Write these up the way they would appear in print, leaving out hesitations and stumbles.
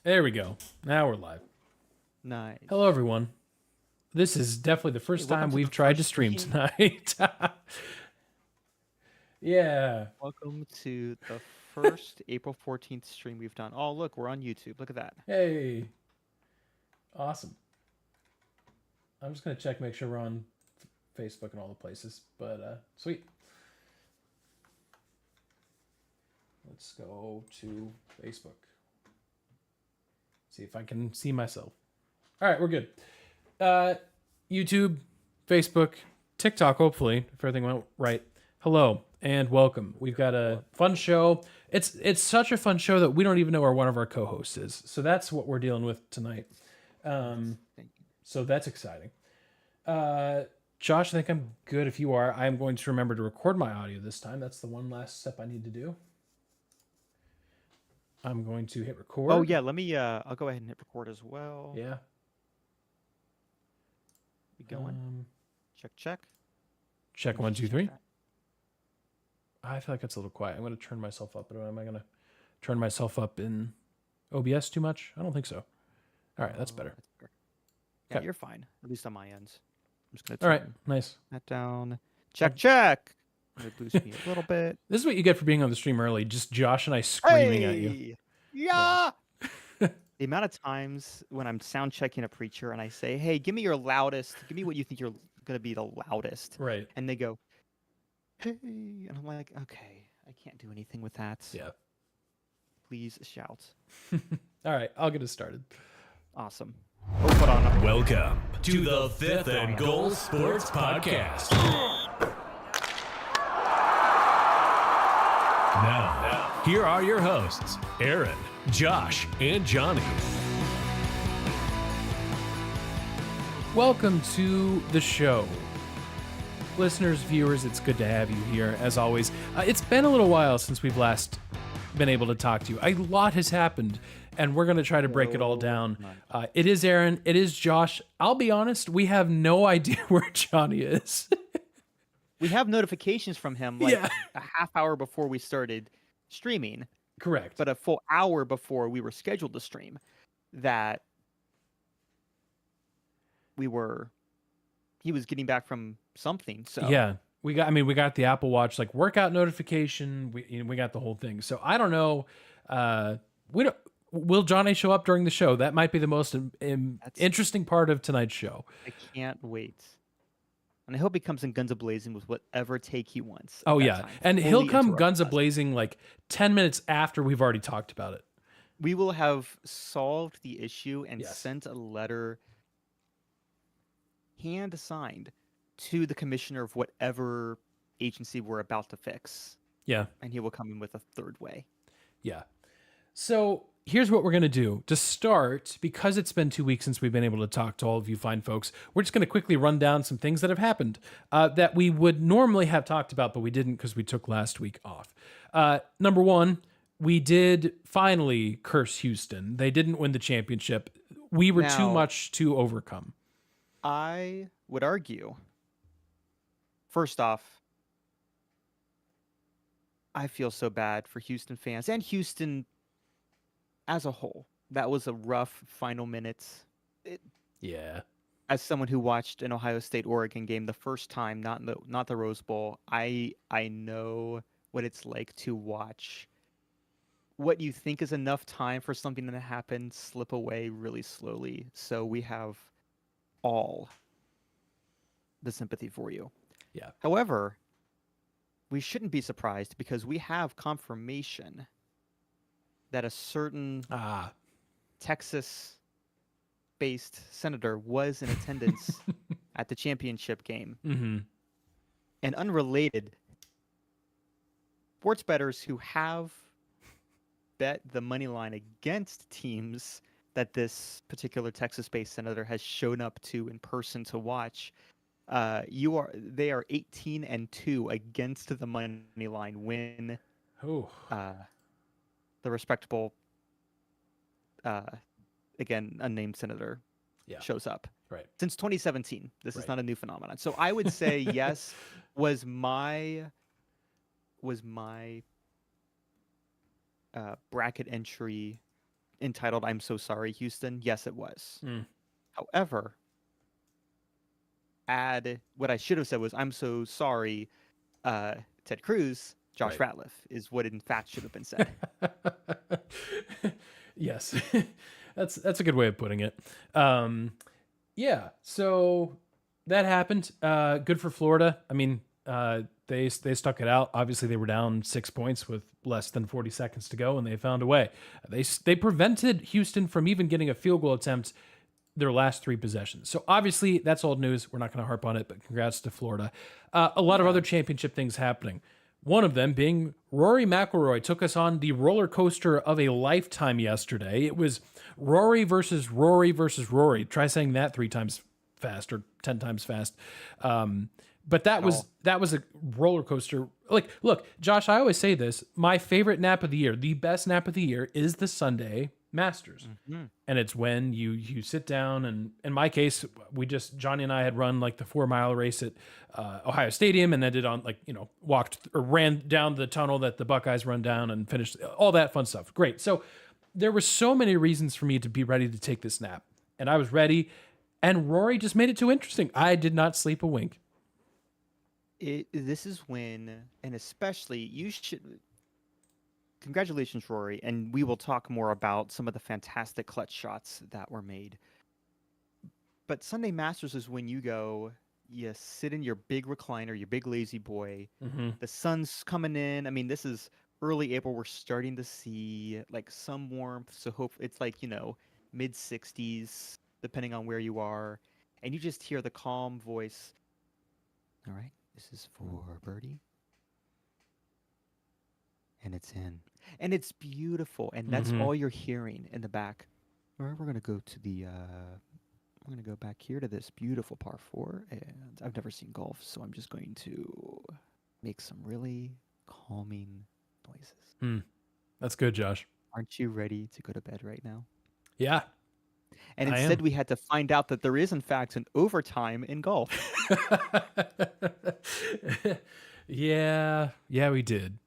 There we go. Now we're live. Nice. Hello, everyone. This is definitely the first time we've tried to stream tonight. Yeah. Welcome to the first April 14th stream we've done. Oh, look, we're on YouTube. Look at that. Hey. Awesome. I'm just going to check, make sure we're on Facebook and all the places. But sweet. Let's go to Facebook. See if I can see myself. All right, we're good. YouTube, Facebook, TikTok, hopefully, if everything went right. Hello and welcome. We've got a fun show. It's such a fun show that we don't even know where one of our co-hosts is. So that's what we're dealing with tonight. So that's exciting. Josh, I think I'm good. If you are, I'm going to remember to record my audio this time. That's the one last step I need to do. I'm going to hit record. Oh yeah, let me I'll go ahead and hit record as well. Yeah. We going? Check. Check 1, 2, 3. I feel like it's a little quiet. I'm going to turn myself up. But am I going to turn myself up in OBS too much? I don't think so. All right, that's better. Yeah, you're fine. At least on my end. I'm just going to turn nice. that down. Check. It boost me a little bit. This is what you get for being on the stream early. Just Josh and I screaming at you. Yeah. The amount of times when I'm sound checking a preacher and I say, "Hey, give me your loudest. Give me what you think you're going to be the loudest." Right. And they go, "Hey," and I'm like, "Okay, I can't do anything with that." Yeah. Please shout. All right, I'll get us started. Awesome. Oh, hold on. Welcome to the Fifth and Goal Sports Podcast. Now, here are your hosts, Aaron, Josh, and Johnny. Welcome to the show. Listeners, viewers, it's good to have you here, as always. It's been a little while since we've last been able to talk to you. A lot has happened, and we're going to try to break it all down. It is Aaron. It is Josh. I'll be honest, we have no idea where Johnny is. We have notifications from him a half hour before we started streaming. Correct. But a full hour before we were scheduled to stream that he was getting back from something. So yeah, we got the Apple Watch workout notification. We got the whole thing. So I don't know. Will Johnny show up during the show? That might be the most interesting part of tonight's show. I can't wait. And I hope he comes in guns a-blazing with whatever take he wants. Oh, yeah. And he'll come guns a-blazing 10 minutes after we've already talked about it. We will have solved the issue and sent a letter hand-signed to the commissioner of whatever agency we're about to fix. Yeah. And he will come in with a third way. Yeah. So here's what we're going to do. To start, because it's been 2 weeks since we've been able to talk to all of you fine folks, we're just going to quickly run down some things that have happened that we would normally have talked about, but we didn't because we took last week off. Number one, we did finally curse Houston. They didn't win the championship. We were too much to overcome. I would argue, first off, I feel so bad for Houston fans and Houston as a whole. That was a rough final minutes. Yeah. As someone who watched an Ohio State-Oregon game the first time, not the Rose Bowl, I know what it's like to watch what you think is enough time for something to happen slip away really slowly. So we have all the sympathy for you. Yeah. However, we shouldn't be surprised because we have confirmation that a certain Texas-based senator was in attendance at the championship game. Mm-hmm. And unrelated, sports bettors who have bet the money line against teams that this particular Texas-based senator has shown up to in person to watch, they are 18-2 against the money line when the respectable, again, unnamed senator shows up. Right. Since 2017, this is not a new phenomenon. So I would say yes. Was my bracket entry entitled "I'm So Sorry, Houston"? Yes, it was. Mm. However, what I should have said was "I'm so sorry, Ted Cruz, Josh Right. Ratliff" is what in fact should have been said. Yes, that's a good way of putting it. Yeah, so that happened. Good for Florida. I mean, they stuck it out. Obviously, they were down 6 points with less than 40 seconds to go, and they found a way. They prevented Houston from even getting a field goal attempt their last 3 possessions. So obviously, that's old news. We're not going to harp on it, but congrats to Florida. A lot of other championship things happening. One of them being Rory McIlroy took us on the roller coaster of a lifetime yesterday. It was Rory versus Rory versus Rory. Try saying that 3 times fast or 10 times fast. But that was a roller coaster. Like, look, Josh, I always say this. My favorite nap of the year, the best nap of the year, is the Sunday Masters. Mm-hmm. And it's when you sit down, and in my case, Johnny and I had run like the 4-mile race at Ohio Stadium, and ended on walked or ran down the tunnel that the Buckeyes run down and finished all that fun stuff. Great. So there were so many reasons for me to be ready to take this nap, and I was ready. And Rory just made it too interesting. I did not sleep a wink. This is when, and especially you should. Congratulations, Rory, and we will talk more about some of the fantastic clutch shots that were made. But Sunday Masters is when you sit in your big recliner, your big lazy boy. Mm-hmm. The sun's coming in. I mean, this is early April. We're starting to see like some warmth. So hope it's like, mid 60s, depending on where you are. And you just hear the calm voice. All right, this is for birdie. And it's in. And it's beautiful. And that's Mhm. all you're hearing in the back. All right, we're going to go to we're going to go back here to this beautiful par 4. And I've never seen golf, so I'm just going to make some really calming noises. That's good, Josh. Aren't you ready to go to bed right now? Yeah. And I instead, am. we had to find out that there is, in fact, an overtime in golf. Yeah, we did.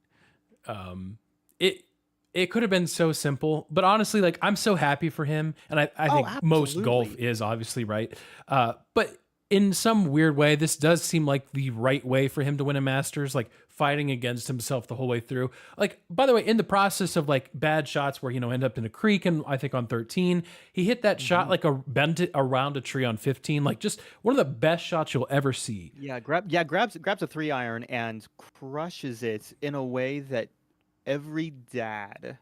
It could have been so simple, but honestly, like, I'm so happy for him, and I think most golf absolutely. is obviously right. But in some weird way, this does seem like the right way for him to win a Masters, like fighting against himself the whole way through. Like, by the way, in the process of like bad shots where end up in a creek, and I think on 13, he hit that shot like bent it around a tree on 15, like just one of the best shots you'll ever see. Yeah, grabs a 3-iron and crushes it in a way that every dad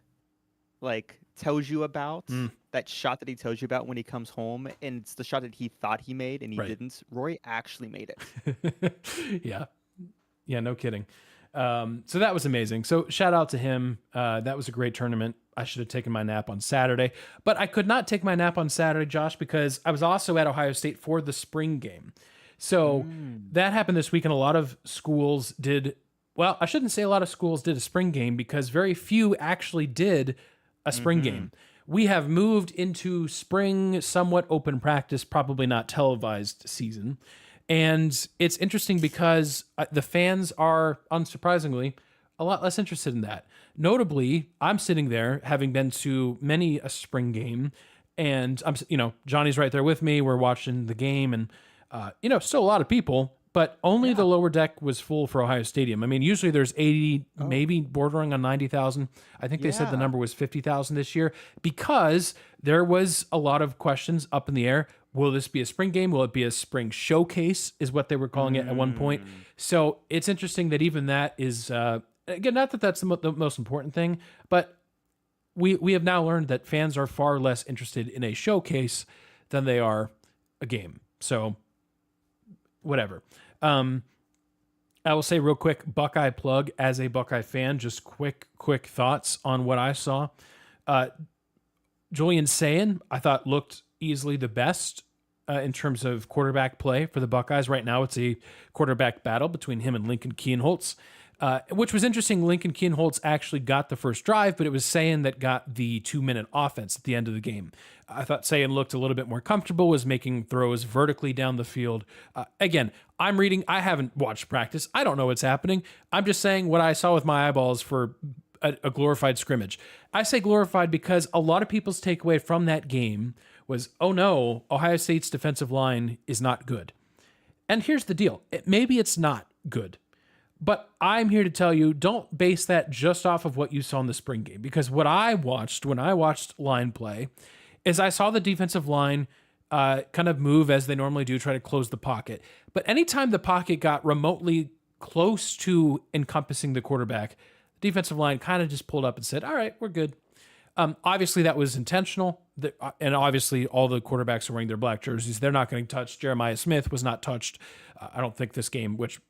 like tells you about. That shot that he tells you about when he comes home, and it's the shot that he thought he made and he Right. didn't. Roy actually made it. Yeah, no kidding. So that was amazing. So shout out to him. That was a great tournament. I should have taken my nap on Saturday, but I could not take my nap on Saturday, Josh, because I was also at Ohio State for the spring game. So that happened this week, and a lot of schools did. Well, I shouldn't say a lot of schools did a spring game, because very few actually did a spring game. We have moved into spring, somewhat open practice, probably not televised season. And it's interesting because the fans are, unsurprisingly, a lot less interested in that. Notably, I'm sitting there having been to many a spring game, and Johnny's right there with me. We're watching the game, and still a lot of people, but only the lower deck was full for Ohio Stadium. I mean, usually there's 80, maybe bordering on 90,000. I think they said the Yeah. number was 50,000 this year, because there was a lot of questions up in the air. Will this be a spring game? Will it be a spring showcase, is what they were calling it at one point. So it's interesting that even that is, again, not that that's the most important thing, but we have now learned that fans are far less interested in a showcase than they are a game. So whatever. I will say real quick, Buckeye plug as a Buckeye fan, just quick thoughts on what I saw. Julian Sayin, I thought, looked easily the best in terms of quarterback play for the Buckeyes. Right now, it's a quarterback battle between him and Lincoln Kienholz, which was interesting. Lincoln Kienholz actually got the first drive, but it was Sayin that got the 2-minute offense at the end of the game. I thought Sayin looked a little bit more comfortable, was making throws vertically down the field. Again, I haven't watched practice. I don't know what's happening. I'm just saying what I saw with my eyeballs for a glorified scrimmage. I say glorified because a lot of people's takeaway from that game was, oh no, Ohio State's defensive line is not good. And here's the deal. Maybe it's not good. But I'm here to tell you, don't base that just off of what you saw in the spring game. Because what I watched when I watched line play is I saw the defensive line kind of move as they normally do, try to close the pocket. But anytime the pocket got remotely close to encompassing the quarterback, the defensive line kind of just pulled up and said, all right, we're good. Obviously, that was intentional. And obviously, all the quarterbacks are wearing their black jerseys. They're not getting touched. Jeremiah Smith was not touched. I don't think this game, which,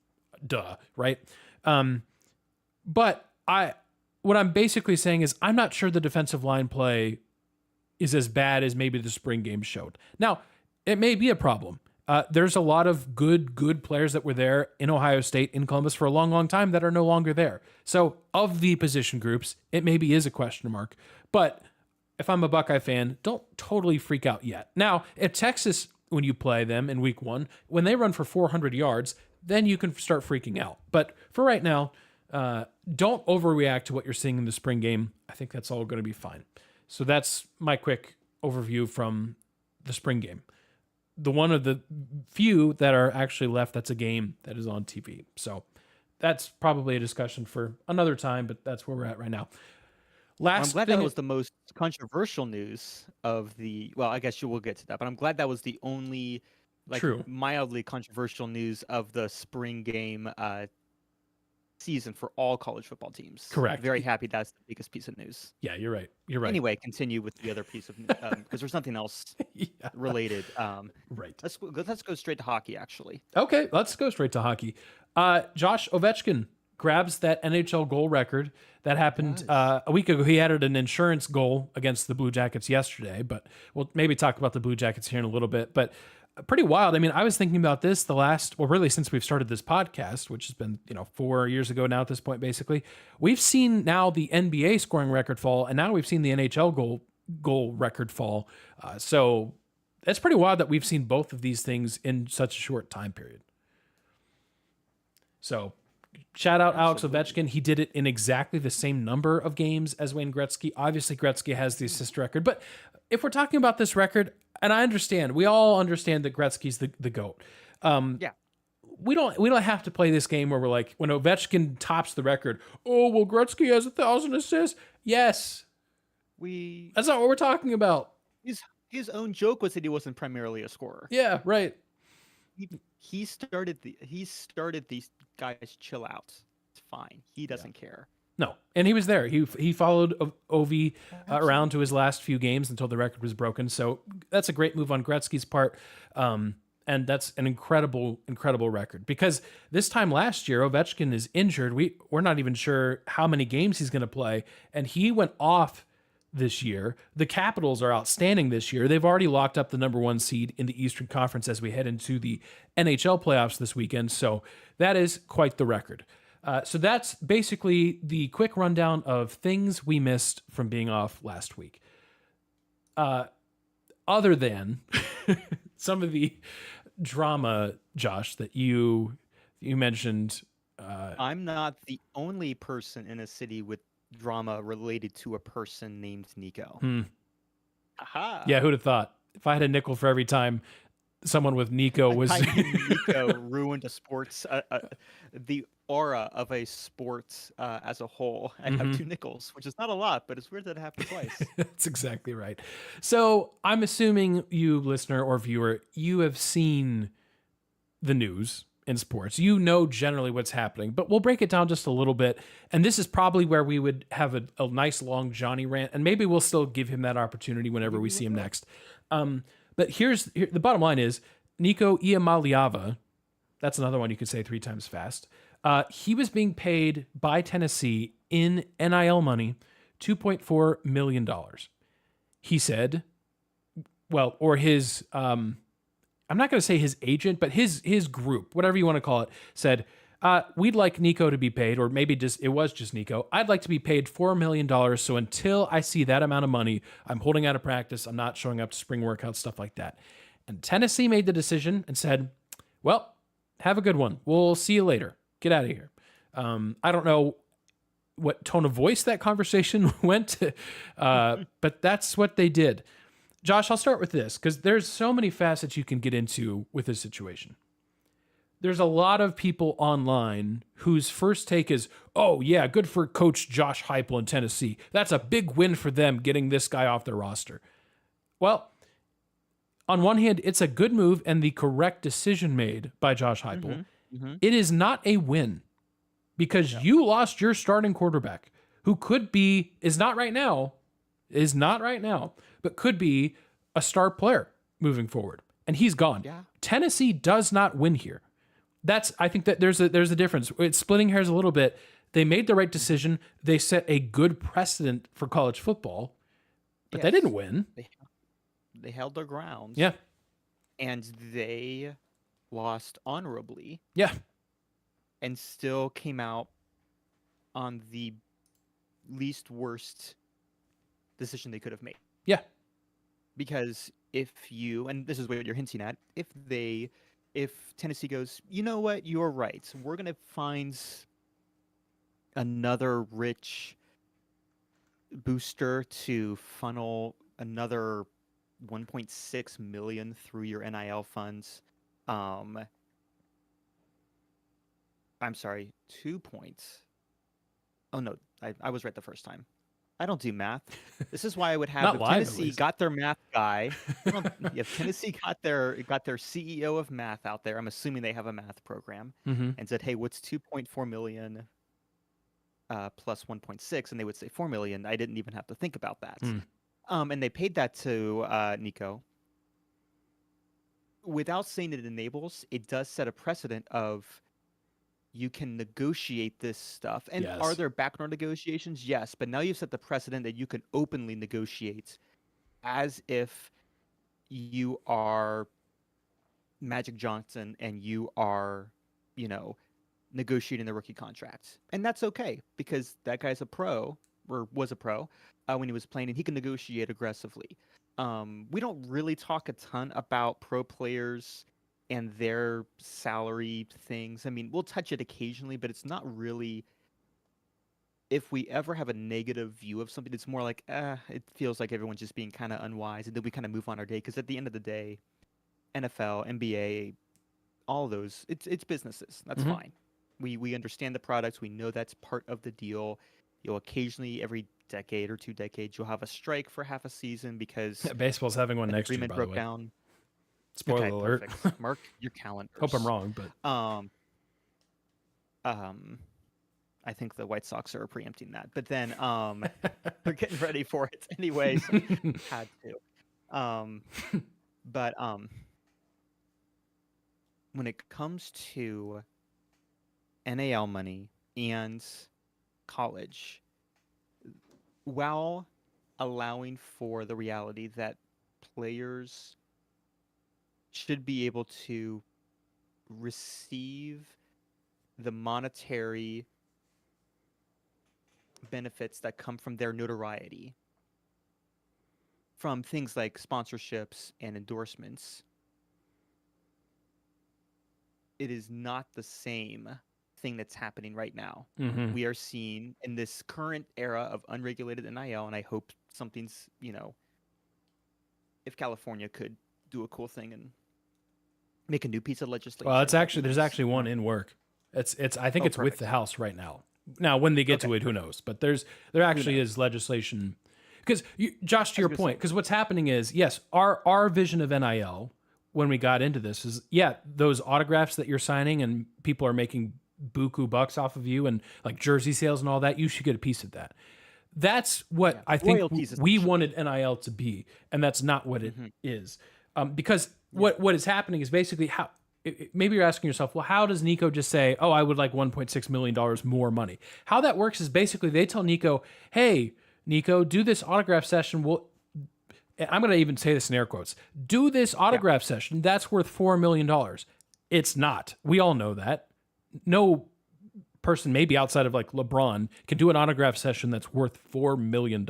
duh, right? But what I'm basically saying is I'm not sure the defensive line play is as bad as maybe the spring game showed. Now, it may be a problem. There's a lot of good players that were there in Ohio State, in Columbus for a long, long time that are no longer there. So of the position groups, it maybe is a question mark. But if I'm a Buckeye fan, don't totally freak out yet. Now, if Texas, when you play them in week 1, when they run for 400 yards, then you can start freaking out. But for right now, don't overreact to what you're seeing in the spring game. I think that's all going to be fine. So that's my quick overview from the spring game. The one of the few that are actually left that's a game that is on TV. So that's probably a discussion for another time, but that's where we're at right now. I'm glad that was the most controversial news of the. Well, I guess you will get to that, but I'm glad that was the only, True. mildly controversial news of the spring game season for all college football teams. Correct. Very happy that's the biggest piece of news. Yeah, you're right. You're right. Anyway, continue with the other piece of news because there's something else Yeah. related. Right. Let's go straight to hockey. Actually, Okay, let's go straight to hockey. Josh Ovechkin grabs that NHL goal record that happened a week ago. He added an insurance goal against the Blue Jackets yesterday, but we'll maybe talk about the Blue Jackets here in a little bit. But pretty wild. I mean, I was thinking about this really since we've started this podcast, which has been 4 years ago now at this point. Basically, we've seen now the NBA scoring record fall, and now we've seen the NHL goal record fall. So it's pretty wild that we've seen both of these things in such a short time period. So shout out Alex Ovechkin. He did it in exactly the same number of games as Wayne Gretzky. Obviously, Gretzky has the assist record. But if we're talking about this record, and I understand, we all understand that Gretzky's the GOAT. yeah. We don't have to play this game where we're like, when Ovechkin tops the record, oh, well, Gretzky has 1,000 assists. Yes. That's not what we're talking about. His own joke was that he wasn't primarily a scorer. Yeah, right. He started these guys chill out. It's fine. He doesn't care. No, and he was there. He followed Ovi around to his last few games until the record was broken. So that's a great move on Gretzky's part, and that's an incredible record. Because this time last year, Ovechkin is injured. We're not even sure how many games he's going to play, and he went off this year. The Capitals are outstanding this year. They've already locked up the number 1 seed in the Eastern Conference as we head into the NHL playoffs this weekend. So that is quite the record. So that's basically the quick rundown of things we missed from being off last week. Other than some of the drama, Josh, that you mentioned. I'm not the only person in a city with drama related to a person named Nico. Aha. Yeah, who'd have thought? If I had a nickel for every time someone with Nico was Nico ruined a sports the aura of a sport as a whole. I have 2 nickels, which is not a lot, but it's weird that it happened twice. That's exactly right. So I'm assuming you, listener or viewer, you have seen the news in sports. You know generally what's happening, but we'll break it down just a little bit. And this is probably where we would have a nice long Johnny rant, and maybe we'll still give him that opportunity whenever we see him next. But here, the bottom line is Nico Iamaleava. That's another one you could say 3 times fast. He was being paid by Tennessee in NIL money, $2.4 million. He said, well, or his, I'm not going to say his agent, but his group, whatever you want to call it, said, we'd like Nico to be paid, or maybe it was just Nico. I'd like to be paid $4 million. So until I see that amount of money, I'm holding out of practice. I'm not showing up to spring workouts, stuff like that. And Tennessee made the decision and said, well, have a good one. We'll see you later. Get out of here. I don't know what tone of voice that conversation went to, but that's what they did. Josh, I'll start with this because there's so many facets you can get into with this situation. There's a lot of people online whose first take is, oh, yeah, good for Coach Josh Heupel in Tennessee. That's a big win for them getting this guy off their roster. Well, on one hand, it's a good move and the correct decision made by Josh Heupel. It is not a win because you lost your starting quarterback who is not right now, but could be a star player moving forward. And he's gone. Yeah. Tennessee does not win here. I think that there's a difference. It's splitting hairs a little bit. They made the right decision. They set a good precedent for college football, but they didn't win. They held their ground. Yeah. And they lost honorably. Yeah. And still came out on the least worst decision they could have made. Yeah. Because and this is what you're hinting at, if Tennessee goes, you know what, you're right, we're going to find another rich booster to funnel another 1.6 million through your NIL funds. I'm sorry, 2 points. Oh no, I was right the first time. I don't do math. This is why I would have if Tennessee got their math guy. If Tennessee got their CEO of math out there, I'm assuming they have a math program, and said, "Hey, what's 2.4 million plus 1.6?" And they would say 4 million. I didn't even have to think about that. And they paid that to Nico. Without saying it enables, it does set a precedent of you can negotiate this stuff. And are there backdoor negotiations? Yes. But now you've set the precedent that you can openly negotiate as if you are Magic Johnson and you are, negotiating the rookie contract. And that's okay because that guy's a pro or was a pro when he was playing and he can negotiate aggressively. We don't really talk a ton about pro players and their salary things. I mean, we'll touch it occasionally, but it's not really, if we ever have a negative view of something, it's more like, it feels like everyone's just being kind of unwise, and then we kind of move on our day, because at the end of the day, NFL, NBA, all those, it's businesses. That's fine. We understand the products. We know that's part of the deal. You'll occasionally, every decade or 2 decades, you'll have a strike for half a season because baseball's having one next year, agreement by the broke way. down. Spoiler alert. Perfect. Mark your calendars. Hope I'm wrong, but I think the White Sox are preempting that. But then they're getting ready for it anyway, so had to. But when it comes to NAL money and college, while allowing for the reality that players should be able to receive the monetary benefits that come from their notoriety from things like sponsorships and endorsements, it is not the same thing that's happening right now. We are seeing in this current era of unregulated NIL, and I hope something's, if California could do a cool thing and make a new piece of legislation. Well, there's actually one in work. I think it's with the House right now. Now, when they get to it, who knows? But there actually is legislation. Because, Josh, to your point, because what's happening is, yes, our vision of NIL when we got into this is, those autographs that you're signing and people are making buku bucks off of you and like jersey sales and all that, you should get a pice of that. That's what I think we wanted NIL to be, and that's not what it is. Because what is happening is basically how. Maybe you're asking yourself, well, how does Nico just say, oh, I would like $1.6 million more money? How that works is basically they tell Nico, hey, Nico, do this autograph session. I'm going to even say this in air quotes. Do this autograph session. That's worth $4 million. It's not. We all know that. No person, maybe outside of like LeBron, can do an autograph session that's worth $4 million.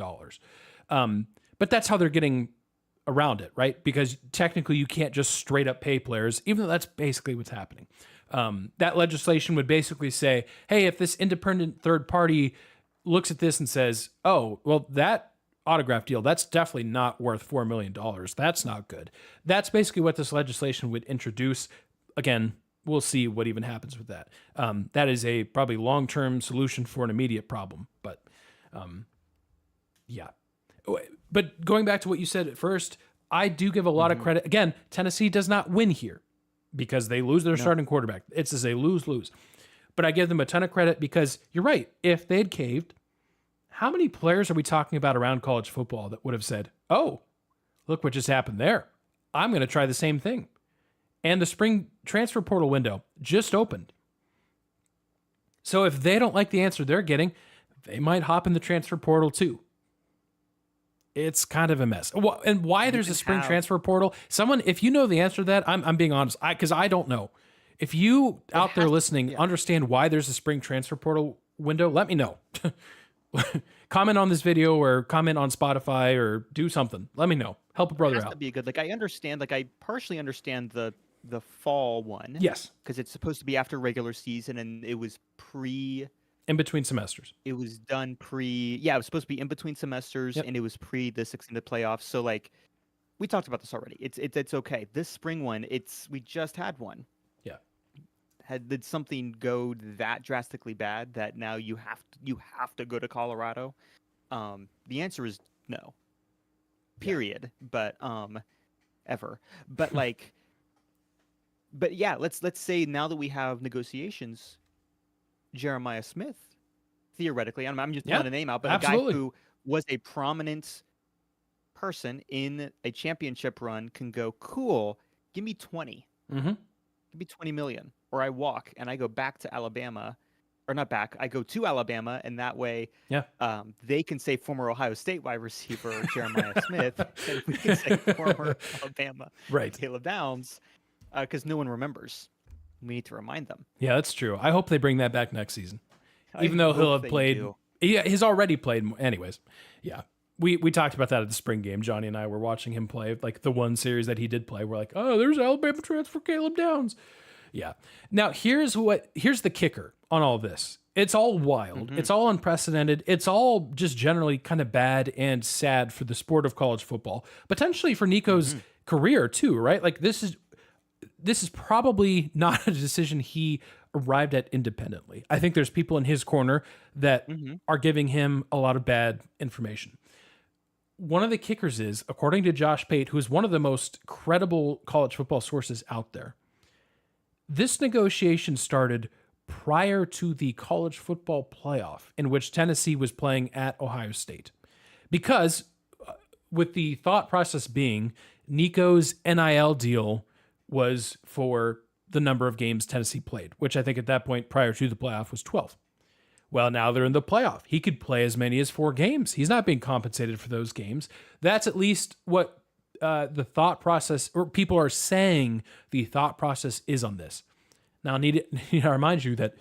But that's how they're getting around it, right? Because technically you can't just straight up pay players, even though that's basically what's happening. That legislation would basically say, hey, if this independent third party looks at this and says, oh, well, that autograph deal, that's definitely not worth $4 million. That's not good. That's basically what this legislation would introduce. Again, we'll see what even happens with that. That is a probably long-term solution for an immediate problem. But yeah. But going back to what you said at first, I do give a lot of credit. Again, Tennessee does not win here because they lose their starting quarterback. It's as a lose-lose. But I give them a ton of credit because you're right. If they had caved, how many players are we talking about around college football that would have said, oh, look what just happened there. I'm going to try the same thing. And the spring transfer portal window just opened. So if they don't like the answer they're getting, they might hop in the transfer portal too. It's kind of a mess. And why there's a spring transfer portal? Someone, if you know the answer to that, I'm being honest, because I don't know. If you out there listening understand why there's a spring transfer portal window, let me know. Comment on this video or comment on Spotify or do something. Let me know. Help a brother out. To be good. Like I understand. Like I partially understand the fall one. Yes, because it's supposed to be after regular season, and it was in between semesters. It was done it was supposed to be in between semesters, and it was pre this extended playoffs. So like, we talked about this already. It's okay. This spring one, we just had one. Yeah. Did something go that drastically bad that now you have to go to Colorado? The answer is no. Period. Yeah. But ever. But like, but yeah, let's say now that we have negotiations, Jeremiah Smith, theoretically, I'm just pulling a name out, but absolutely. A guy who was a prominent person in a championship run can go, cool, give me 20. Mm-hmm. Give me 20 million. Or I walk and I go back to Alabama, or not back, I go to Alabama, and that way they can say former Ohio State wide receiver Jeremiah Smith, and we can say former Alabama Caleb Downs, because no one remembers. We need to remind them. Yeah, that's true. I hope they bring that back next season. Even though he'll have played. Yeah, he's already played. Anyways, yeah. We talked about that at the spring game. Johnny and I were watching him play, like the one series that he did play. We're like, oh, there's Alabama transfer Caleb Downs. Yeah. Now, here's the kicker on all this. It's all wild. Mm-hmm. It's all unprecedented. It's all just generally kind of bad and sad for the sport of college football. Potentially for Nico's career too, right? Like this is probably not a decision he arrived at independently. I think there's people in his corner that are giving him a lot of bad information. One of the kickers is, according to Josh Pate, who is one of the most credible college football sources out there, this negotiation started prior to the college football playoff in which Tennessee was playing at Ohio State. Because with the thought process being Nico's NIL deal was for the number of games Tennessee played, which I think at that point prior to the playoff was 12. Well, now they're in the playoff. He could play as many as 4 games. He's not being compensated for those games. That's at least what the thought process, or people are saying the thought process is on this. Now, I need to remind you that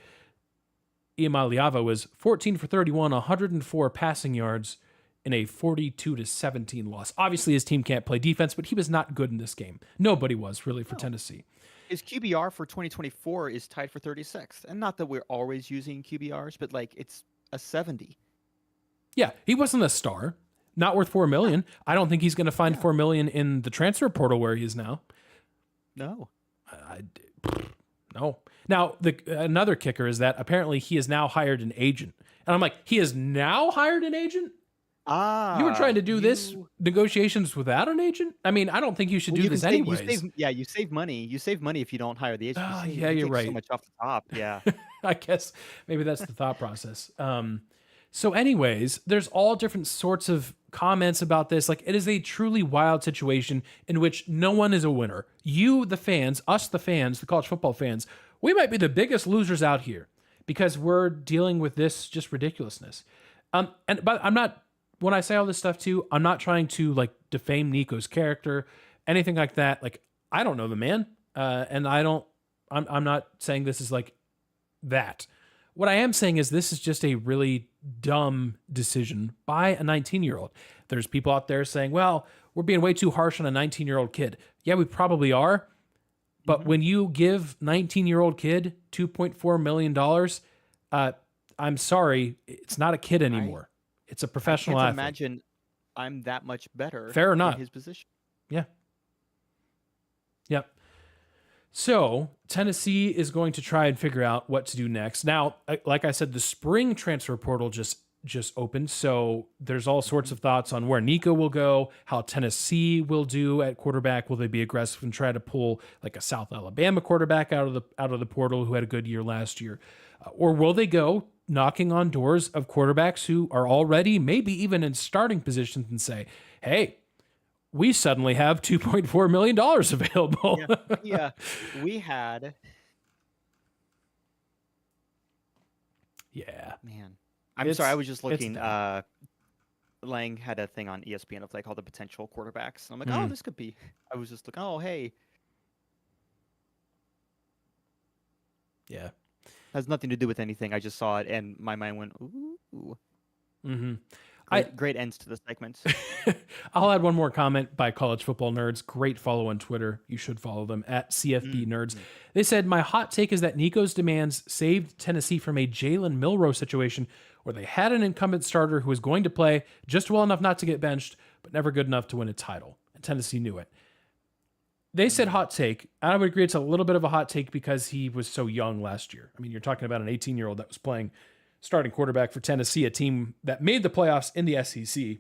Iamaleava was 14 for 31, 104 passing yards in a 42-17 loss. Obviously, his team can't play defense, but he was not good in this game. Nobody was really for Tennessee. His QBR for 2024 is tied for 36th. And not that we're always using QBRs, but like it's a 70. Yeah, he wasn't a star. Not worth $4 million. I don't think he's going to find $4 million in the transfer portal where he is now. No. No. Now, another kicker is that apparently he has now hired an agent. And I'm like, he has now hired an agent? You were trying to do this negotiations without an agent? I mean, I don't think you should do this anyways. You save money. You save money if you don't hire the agent. You're right. So much off the top. Yeah. I guess maybe that's the thought process. So anyways, there's all different sorts of comments about this. Like, it is a truly wild situation in which no one is a winner. You, the fans, us, the fans, the college football fans, we might be the biggest losers out here because we're dealing with this just ridiculousness. But I'm not, when I say all this stuff too, I'm not trying to like defame Nico's character, anything like that. Like, I don't know the man. And I'm not saying this is like that. What I am saying is this is just a really dumb decision by a 19-year-old. There's people out there saying, well, we're being way too harsh on a 19-year-old kid. Yeah, we probably are. But when you give 19-year-old kid $2.4 million, I'm sorry, it's not a kid anymore. It's a professional I can't athlete. imagine I'm that much better Fair or in not. his position. Yeah. Yep. So Tennessee is going to try and figure out what to do next. Now, like I said, the spring transfer portal just opened, so there's all sorts of thoughts on where Nico will go, how Tennessee will do at quarterback. Will they be aggressive and try to pull like a South Alabama quarterback out of the portal who had a good year last year, or will they go knocking on doors of quarterbacks who are already maybe even in starting positions and say, "Hey, we suddenly have $2.4 million available." Yeah, we had. Yeah. Man, I'm sorry. I was just looking. dumb. Lang had a thing on ESPN of like all the potential quarterbacks. And I'm like, oh, this could be. I was just looking. Oh, hey, Yeah. has nothing to do with anything. I just saw it, and my mind went, ooh. Mm-hmm. Great ends to the segment. I'll add one more comment by College Football Nerds. Great follow on Twitter. You should follow them at CFB Nerds. They said, my hot take is that Nico's demands saved Tennessee from a Jalen Milroe situation where they had an incumbent starter who was going to play just well enough not to get benched, but never good enough to win a title. And Tennessee knew it. They said hot take. I would agree it's a little bit of a hot take because he was so young last year. I mean, you're talking about an 18-year-old that was playing starting quarterback for Tennessee, a team that made the playoffs in the SEC.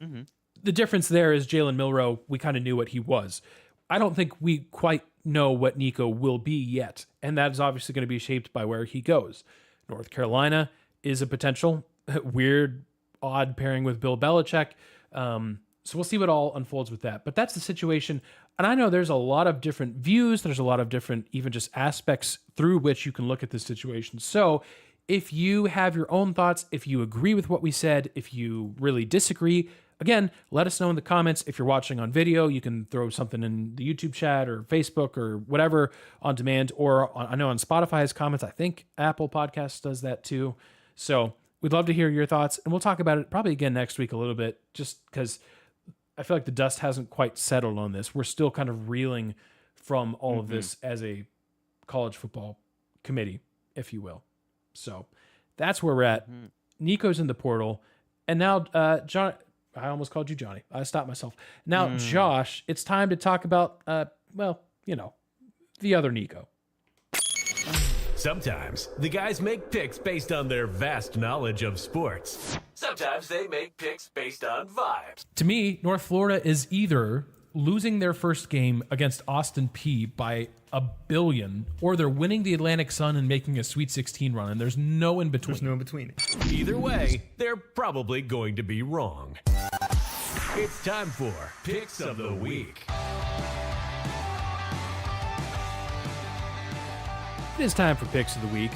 Mm-hmm. The difference there is Jalen Milroe, we kind of knew what he was. I don't think we quite know what Nico will be yet, and that is obviously going to be shaped by where he goes. North Carolina is a potential weird, odd pairing with Bill Belichick. So we'll see what all unfolds with that. But that's the situation. And I know there's a lot of different views. There's a lot of different, even just aspects through which you can look at this situation. So if you have your own thoughts, if you agree with what we said, if you really disagree, again, let us know in the comments. If you're watching on video, you can throw something in the YouTube chat or Facebook or whatever on demand. Or I know on Spotify has comments. I think Apple Podcasts does that too. So we'd love to hear your thoughts. And we'll talk about it probably again next week a little bit, just because I feel like the dust hasn't quite settled on this. We're still kind of reeling from all of this as a college football committee, if you will. So that's where we're at. Nico's in the portal. And now, John, I almost called you Johnny. I stopped myself. Now, Josh, it's time to talk about, the other Nico. Sometimes the guys make picks based on their vast knowledge of sports. Sometimes they make picks based on vibes. To me, North Florida is either losing their first game against Austin Peay by 1 billion, or they're winning the Atlantic Sun and making a Sweet 16 run, and there's no in between. There's no in between. Either way, they're probably going to be wrong. It's time for Picks of the Week. It is time for Picks of the Week.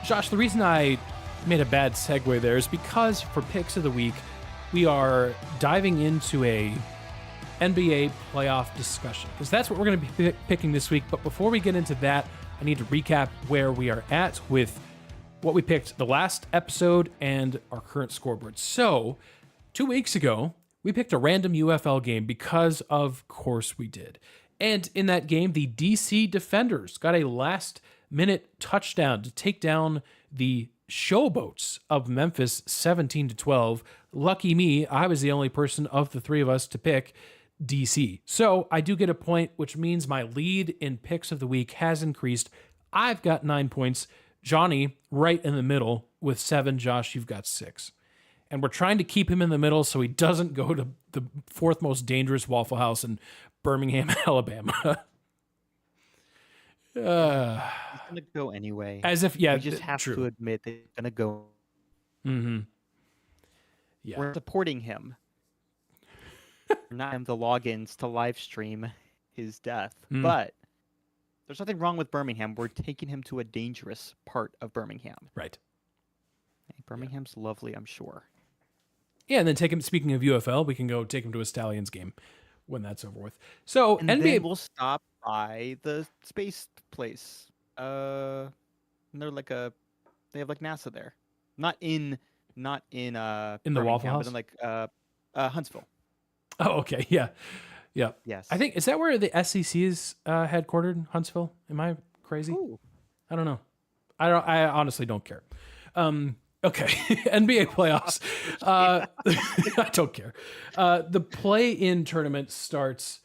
Josh, the reason I made a bad segue there is because for Picks of the Week, we are diving into a NBA playoff discussion, because that's what we're going to be picking this week. But before we get into that, I need to recap where we are at with what we picked the last episode and our current scoreboard. So 2 weeks ago, we picked a random UFL game because of course we did. And in that game, the DC Defenders got a last-minute touchdown to take down the Showboats of Memphis 17-12. Lucky me, I was the only person of the three of us to pick DC. So I do get a point, which means my lead in Picks of the Week has increased. I've got 9 points. Johnny, right in the middle with 7. Josh, you've got 6. And we're trying to keep him in the middle so he doesn't go to the fourth most dangerous Waffle House in Birmingham, Alabama. He's gonna go anyway. As if, yeah, we just have to admit that he's gonna go. Mm-hmm. Yeah, we're supporting him. We're not having the logins to live stream his death, but there's nothing wrong with Birmingham. We're taking him to a dangerous part of Birmingham. Right. Hey, Birmingham's lovely, I'm sure. Yeah, and then take him. Speaking of UFL, we can go take him to a Stallions game when that's over with. So and NBA, then we'll stop by the space place. And they're like they have like NASA there, not in the Birmingham, Waffle House, but in like Huntsville. Oh, okay, yeah. Yes. I think, is that where the SEC is headquartered? Huntsville? Am I crazy? Ooh. I don't know. I honestly don't care. Okay, NBA playoffs. I don't care. The play-in tournament starts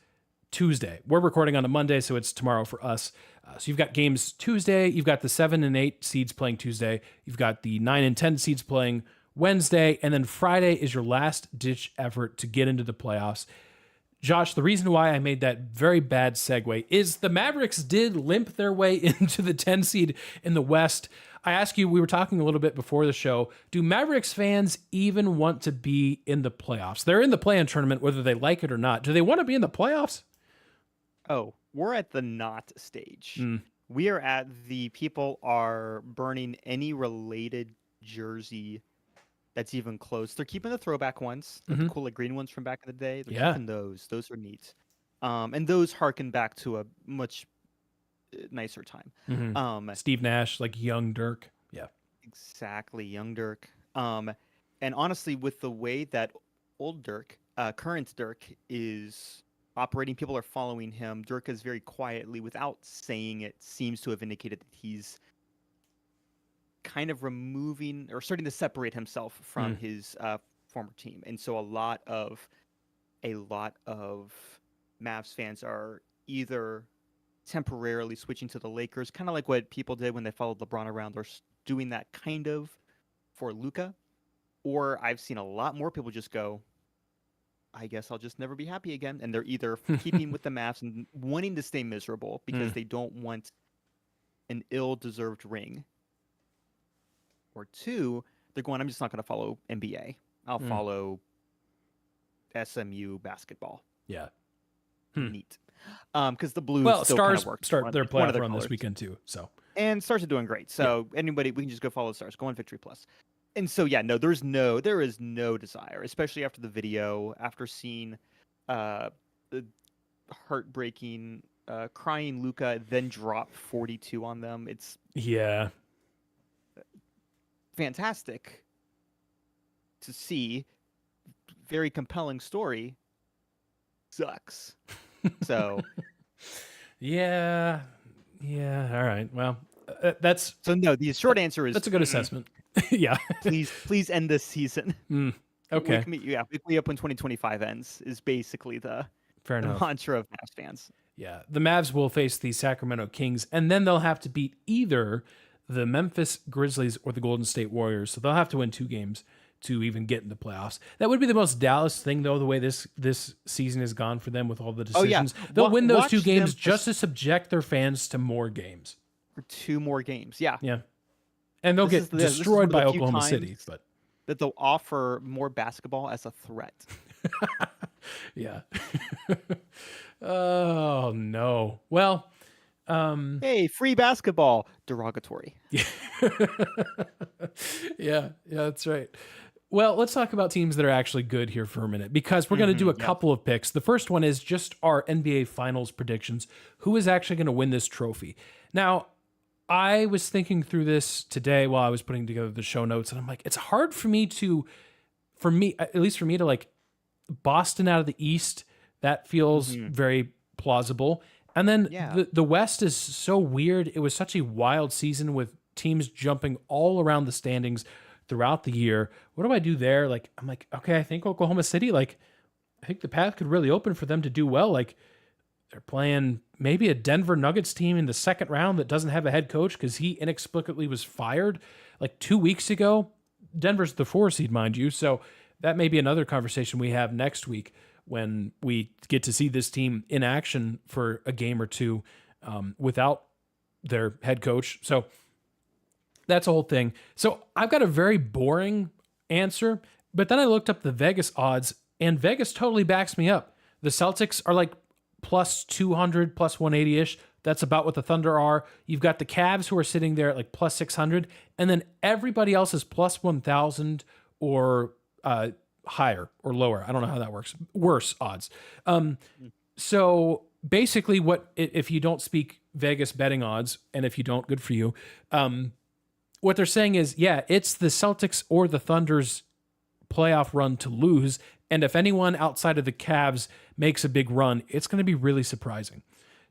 Tuesday. We're recording on a Monday, so it's tomorrow for us. So you've got games Tuesday. You've got the 7 and 8 seeds playing Tuesday. You've got the 9 and 10 seeds playing Wednesday, and then Friday is your last ditch effort to get into the playoffs. Josh, the reason why I made that very bad segue is the Mavericks did limp their way into the 10 seed in the West. I ask you, we were talking a little bit before the show, do Mavericks fans even want to be in the playoffs? They're in the play-in tournament, whether they like it or not. Do they want to be in the playoffs? Oh, we're at the not stage. We are at the people are burning any related jersey that's even close. They're keeping the throwback ones, like the cool green ones from back in the day. They're keeping those. Those are neat. And those harken back to a much nicer time. Steve Nash, like young Dirk. Yeah. Exactly, young Dirk. And honestly, with the way that old Dirk, current Dirk is operating, people are following him. Dirk is very quietly, without saying it, seems to have indicated that he's kind of removing or starting to separate himself from his former team. And so a lot of Mavs fans are either temporarily switching to the Lakers, kind of like what people did when they followed LeBron around. They're doing that kind of for Luka. Or I've seen a lot more people just go, I guess I'll just never be happy again. And they're either keeping with the Mavs and wanting to stay miserable because they don't want an ill-deserved ring. Or two, they're going, I'm just not going to follow NBA. I'll follow SMU basketball. Yeah. Neat. Because the Blues still Stars kind of work. start their One of playoff run colors. this weekend too. So And Stars are doing great. So anybody, we can just go follow the Stars. Go on Victory Plus. And so no, there is no desire, especially after the video, after seeing the heartbreaking, crying Luka then drop 42 on them. It's fantastic to see. Very compelling story. Sucks. So yeah. All right. Well, that's so no. The short answer is that's a good assessment. Yeah. please end this season. Okay. Wake me up when 2025 ends is basically the Fair the enough. mantra of Mavs fans. Yeah. The Mavs will face the Sacramento Kings, and then they'll have to beat either the Memphis Grizzlies or the Golden State Warriors. So they'll have to win 2 games to even get in the playoffs. That would be the most Dallas thing, though, the way this season has gone for them with all the decisions. They'll win those 2 games just to subject their fans to more games. For 2 more games. Yeah. Yeah. And they'll get this is destroyed one by of the few Oklahoma times City. But that they'll offer more basketball as a threat. yeah. Oh, no. Well, Hey, free basketball. Derogatory. yeah, that's right. Well, let's talk about teams that are actually good here for a minute, because we're going to do a couple of picks. The first one is just our NBA Finals predictions. Who is actually going to win this trophy? Now, I was thinking through this today while I was putting together the show notes, and I'm like, it's hard for me, at least for me to like Boston out of the East. That feels very plausible. And then the West is so weird. It was such a wild season with teams jumping all around the standings throughout the year. What do I do there? Like, I'm like, okay, I think Oklahoma City, like, I think the path could really open for them to do well. Like, they're playing maybe a Denver Nuggets team in the second round that doesn't have a head coach because he inexplicably was fired like 2 weeks ago. Denver's the 4 seed, mind you. So that may be another conversation we have next week when we get to see this team in action for a game or two without their head coach. So that's a whole thing. So I've got a very boring answer, but then I looked up the Vegas odds, and Vegas totally backs me up. The Celtics are like plus 200, plus 180-ish. That's about what the Thunder are. You've got the Cavs who are sitting there at like plus 600, and then everybody else is plus 1,000 or higher or lower. I don't know how that works. Worse odds. So basically if you don't speak Vegas betting odds, and if you don't, good for you. What they're saying is, it's the Celtics or the Thunder's playoff run to lose. And if anyone outside of the Cavs makes a big run, it's going to be really surprising.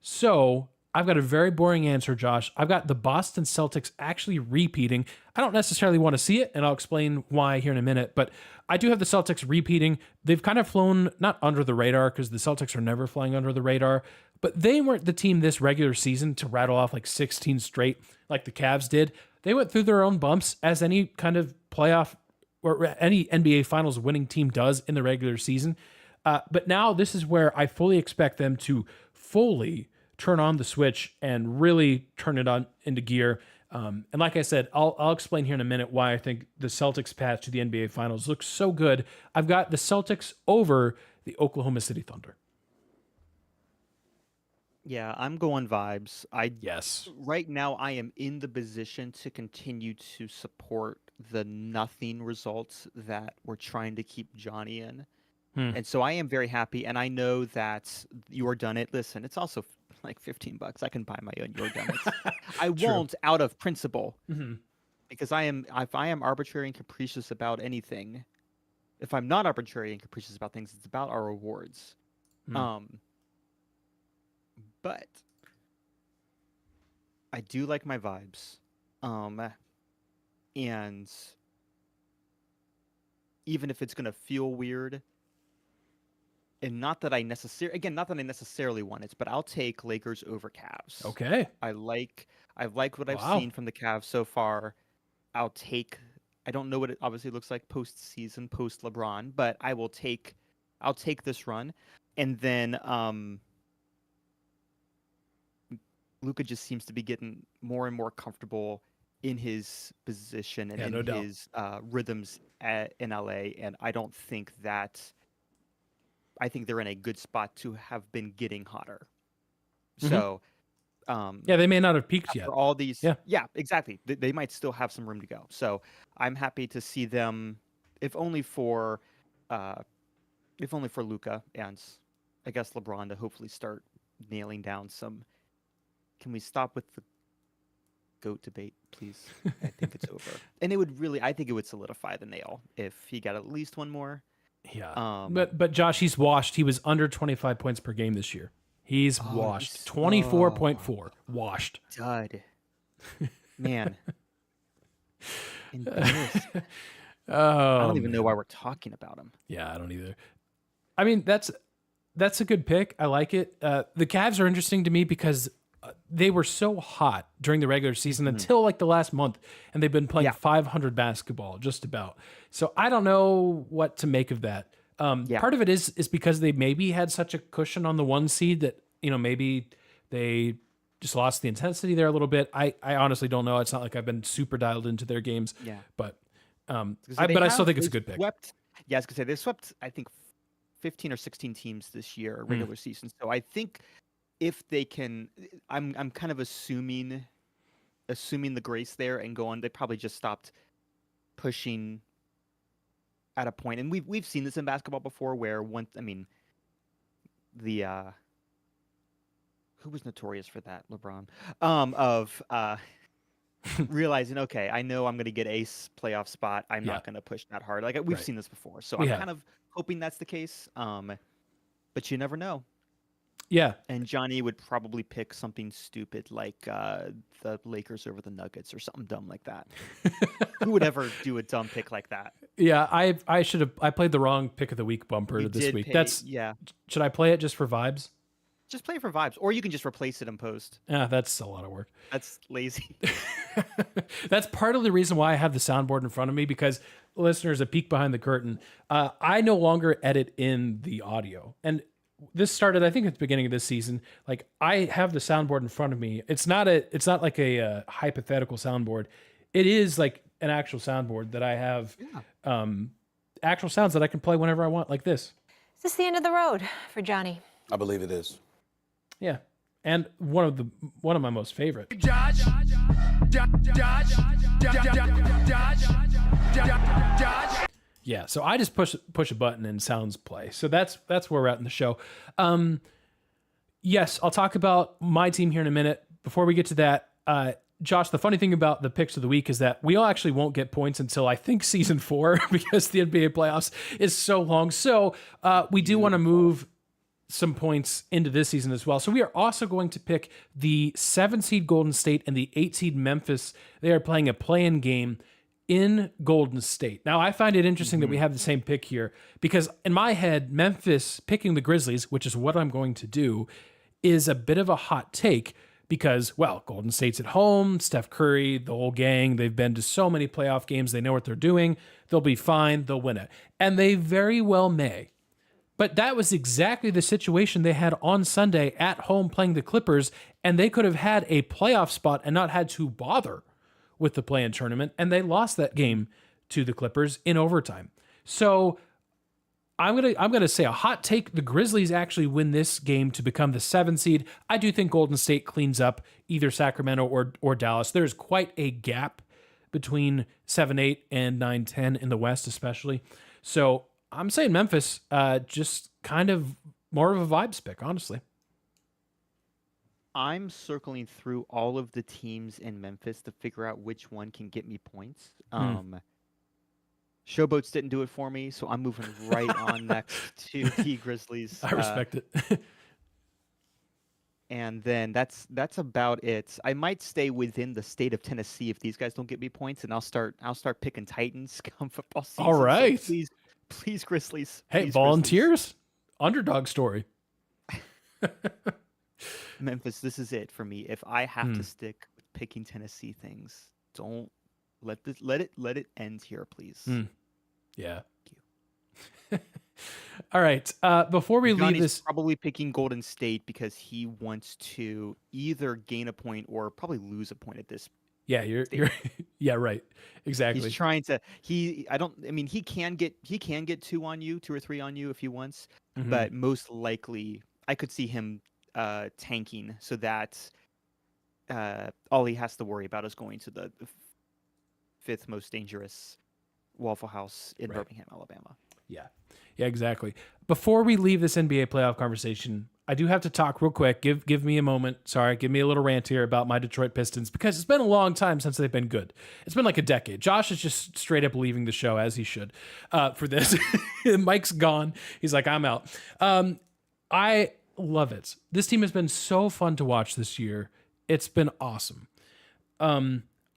So I've got a very boring answer, Josh. I've got the Boston Celtics actually repeating. I don't necessarily want to see it, and I'll explain why here in a minute, but I do have the Celtics repeating. They've kind of flown not under the radar because the Celtics are never flying under the radar, but they weren't the team this regular season to rattle off like 16 straight like the Cavs did. They went through their own bumps as any kind of playoff or any NBA Finals winning team does in the regular season. But now this is where I fully expect them to fully turn on the switch and really turn it on into gear. And like I said, I'll explain here in a minute why I think the Celtics path to the NBA Finals looks so good. I've got the Celtics over the Oklahoma City Thunder. Yeah, I'm going vibes. Yes. Right now I am in the position to continue to support the nothing results that we're trying to keep Johnny in. And so I am very happy, and I know that You're Done It. Listen, it's also like $15. I can buy my own You're Done It. I won't out of principle, because if I am arbitrary and capricious about anything, if I'm not arbitrary and capricious about things, it's about our rewards. But I do like my vibes, and even if it's gonna feel weird. And not that I necessarily want it, but I'll take Lakers over Cavs. Okay. I like what I've seen from the Cavs so far. I don't know what it obviously looks like post-season, post-LeBron, but I'll take this run. And then Luka just seems to be getting more and more comfortable in his position and his rhythms in LA, and I think they're in a good spot to have been getting hotter. So, they may not have peaked yet. For all these, yeah, exactly. They might still have some room to go. So, I'm happy to see them, if only for Luka and I guess LeBron to hopefully start nailing down some. Can we stop with the GOAT debate, please? I think it's over. And I think it would solidify the nail if he got at least one more. Yeah. But Josh, he's washed. He was under 25 points per game this year. He's washed. 24.4. Washed. Dud. Man. Embarrassed. I don't even know why we're talking about him. Yeah, I don't either. I mean, that's a good pick. I like it. The Cavs are interesting to me because they were so hot during the regular season until like the last month, and they've been playing 500 basketball just about. So I don't know what to make of that. Part of it is because they maybe had such a cushion on the 1 seed that, maybe they just lost the intensity there a little bit. I honestly don't know. It's not like I've been super dialed into their games. Yeah. But I still think it's a good pick. I was gonna say they swept, I think, 15 or 16 teams this year regular season. So I think if they can, I'm kind of assuming the grace there and going. They probably just stopped pushing at a point, and we've seen this in basketball before, where who was notorious for that, LeBron, realizing, okay, I know I'm going to get a playoff spot. I'm not going to push that hard. Like we've seen this before, so I'm kind of hoping that's the case. But you never know. Yeah. And Johnny would probably pick something stupid like the Lakers over the Nuggets or something dumb like that. Who would ever do a dumb pick like that? Yeah, I played the wrong pick of the week bumper this week. Should I play it just for vibes? Just play it for vibes, or you can just replace it in post. Yeah, that's a lot of work. That's lazy. That's part of the reason why I have the soundboard in front of me, because listeners, a peek behind the curtain. I no longer edit in the audio, and this started, I think, at the beginning of this season. Like, I have the soundboard in front of me. It's not like a hypothetical soundboard. It is like an actual soundboard that I have actual sounds that I can play whenever I want, like this. Is this the end of the road for Johnny? I believe it is. Yeah. And one of my most favorite. Yeah, so I just push a button and sounds play. So that's where we're at in the show. Yes, I'll talk about my team here in a minute. Before we get to that, Josh, the funny thing about the picks of the week is that we all actually won't get points until I think season 4 because the NBA playoffs is so long. So we do want to move some points into this season as well. So we are also going to pick the 7 seed Golden State and the 8 seed Memphis. They are playing a play-in game in Golden State. Now, I find it interesting that we have the same pick here because in my head, Memphis picking the Grizzlies, which is what I'm going to do, is a bit of a hot take because, well, Golden State's at home, Steph Curry, the whole gang, they've been to so many playoff games, they know what they're doing, they'll be fine, they'll win it. And they very well may. But that was exactly the situation they had on Sunday at home playing the Clippers, and they could have had a playoff spot and not had to bother with the play-in tournament, and they lost that game to the Clippers in overtime. So I'm gonna say a hot take: the Grizzlies actually win this game to become the 7 seed. I do think Golden State cleans up either Sacramento or Dallas. There's quite a gap between 7-8 and 9-10 in the West, especially. So I'm saying Memphis, just kind of more of a vibes pick, honestly. I'm circling through all of the teams in Memphis to figure out which one can get me points. Showboats didn't do it for me, so I'm moving right on next to the Grizzlies. I respect it. And then that's about it. I might stay within the state of Tennessee if these guys don't get me points, and I'll start picking Titans come football season. All right. So please, Grizzlies. Hey, please, volunteers, Grizzlies. underdog story. Memphis, this is it for me. If I have to stick with picking Tennessee things, don't let it end here, please. Yeah. Thank All right. Before we Johnny's leave this, probably picking Golden State because he wants to either gain a point or probably lose a point at this. yeah, you're yeah, right. Exactly. He's trying to. He can get 2 on you, 2 or 3 on you if he wants, but most likely I could see him tanking so that all he has to worry about is going to the 5th most dangerous Waffle House in Birmingham, Alabama. Yeah. Yeah, exactly. Before we leave this NBA playoff conversation, I do have to talk real quick. Give me a moment. Sorry, give me a little rant here about my Detroit Pistons because it's been a long time since they've been good. It's been like a decade. Josh is just straight up leaving the show as he should for this. Mike's gone. He's like, I'm out. I love it. This team has been so fun to watch this year. It's been awesome.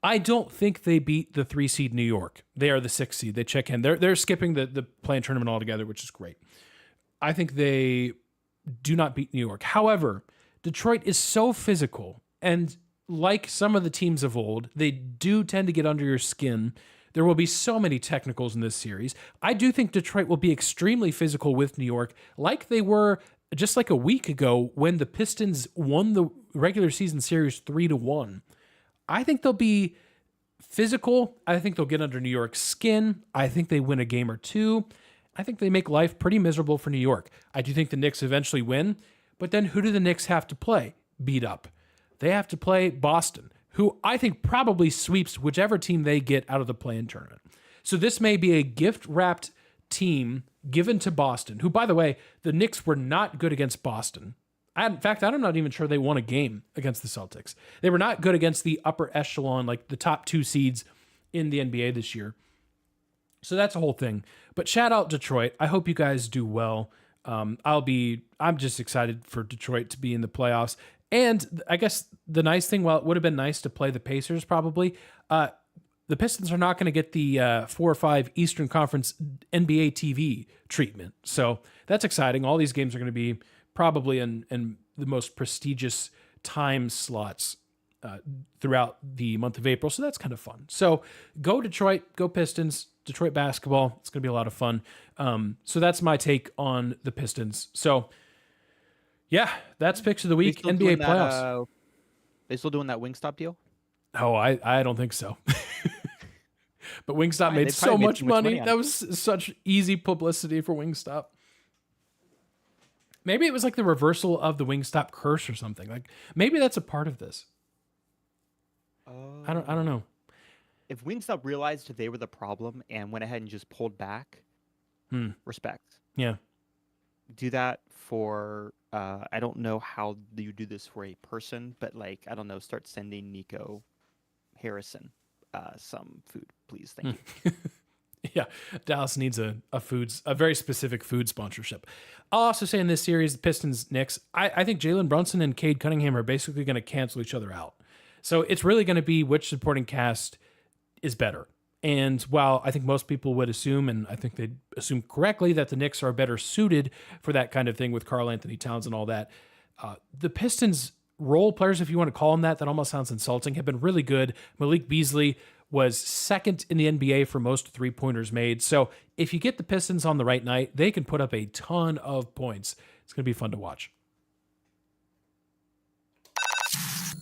I don't think they beat the 3 seed New York. They are the 6 seed. They check in. They're skipping the play-in tournament altogether, which is great. I think they do not beat New York. However, Detroit is so physical, and like some of the teams of old, they do tend to get under your skin. There will be so many technicals in this series. I do think Detroit will be extremely physical with New York, like they were just like a week ago when the Pistons won the regular season series 3-1. I think they'll be physical. I think they'll get under New York's skin. I think they win a game or 2. I think they make life pretty miserable for New York. I do think the Knicks eventually win, but then who do the Knicks have to play? Beat up. They have to play Boston, who I think probably sweeps whichever team they get out of the play-in tournament. So this may be a gift-wrapped team given to Boston, who, by the way, the Knicks were not good against Boston. In fact, I'm not even sure they won a game against the Celtics. They were not good against the upper echelon, like the top 2 seeds in the NBA this year. So that's a whole thing. But shout out Detroit. I hope you guys do well. I'm just excited for Detroit to be in the playoffs. And I guess the nice thing, while it would have been nice to play the Pacers probably, the Pistons are not going to get the 4 or 5 Eastern Conference NBA TV treatment. So that's exciting. All these games are going to be probably in the most prestigious time slots throughout the month of April. So that's kind of fun. So go Detroit, go Pistons, Detroit basketball. It's going to be a lot of fun. So that's my take on the Pistons. So yeah, that's picks of the week, NBA playoffs. They still doing that Wingstop deal? Oh, I don't think so. But Wingstop made so probably made much too much money on That it. was such easy publicity for Wingstop. Maybe it was like the reversal of the Wingstop curse or something. Like maybe that's a part of this. I don't know. If Wingstop realized they were the problem and went ahead and just pulled back, respect. Yeah. Do that for I don't know how you do this for a person, but like I don't know, start sending Nico Harrison some food, please. Thank you. Yeah, Dallas needs a very specific food sponsorship. I'll also say in this series, the Pistons Knicks, I think Jalen Brunson and Cade Cunningham are basically going to cancel each other out. So it's really going to be which supporting cast is better. And while I think most people would assume, and I think they'd assume correctly, that the Knicks are better suited for that kind of thing with Karl Anthony Towns and all that, the Pistons role players, if you want to call them that almost sounds insulting, have been really good. Malik Beasley was second in the NBA for most three-pointers made. So if you get the Pistons on the right night, they can put up a ton of points. It's going to be fun to watch.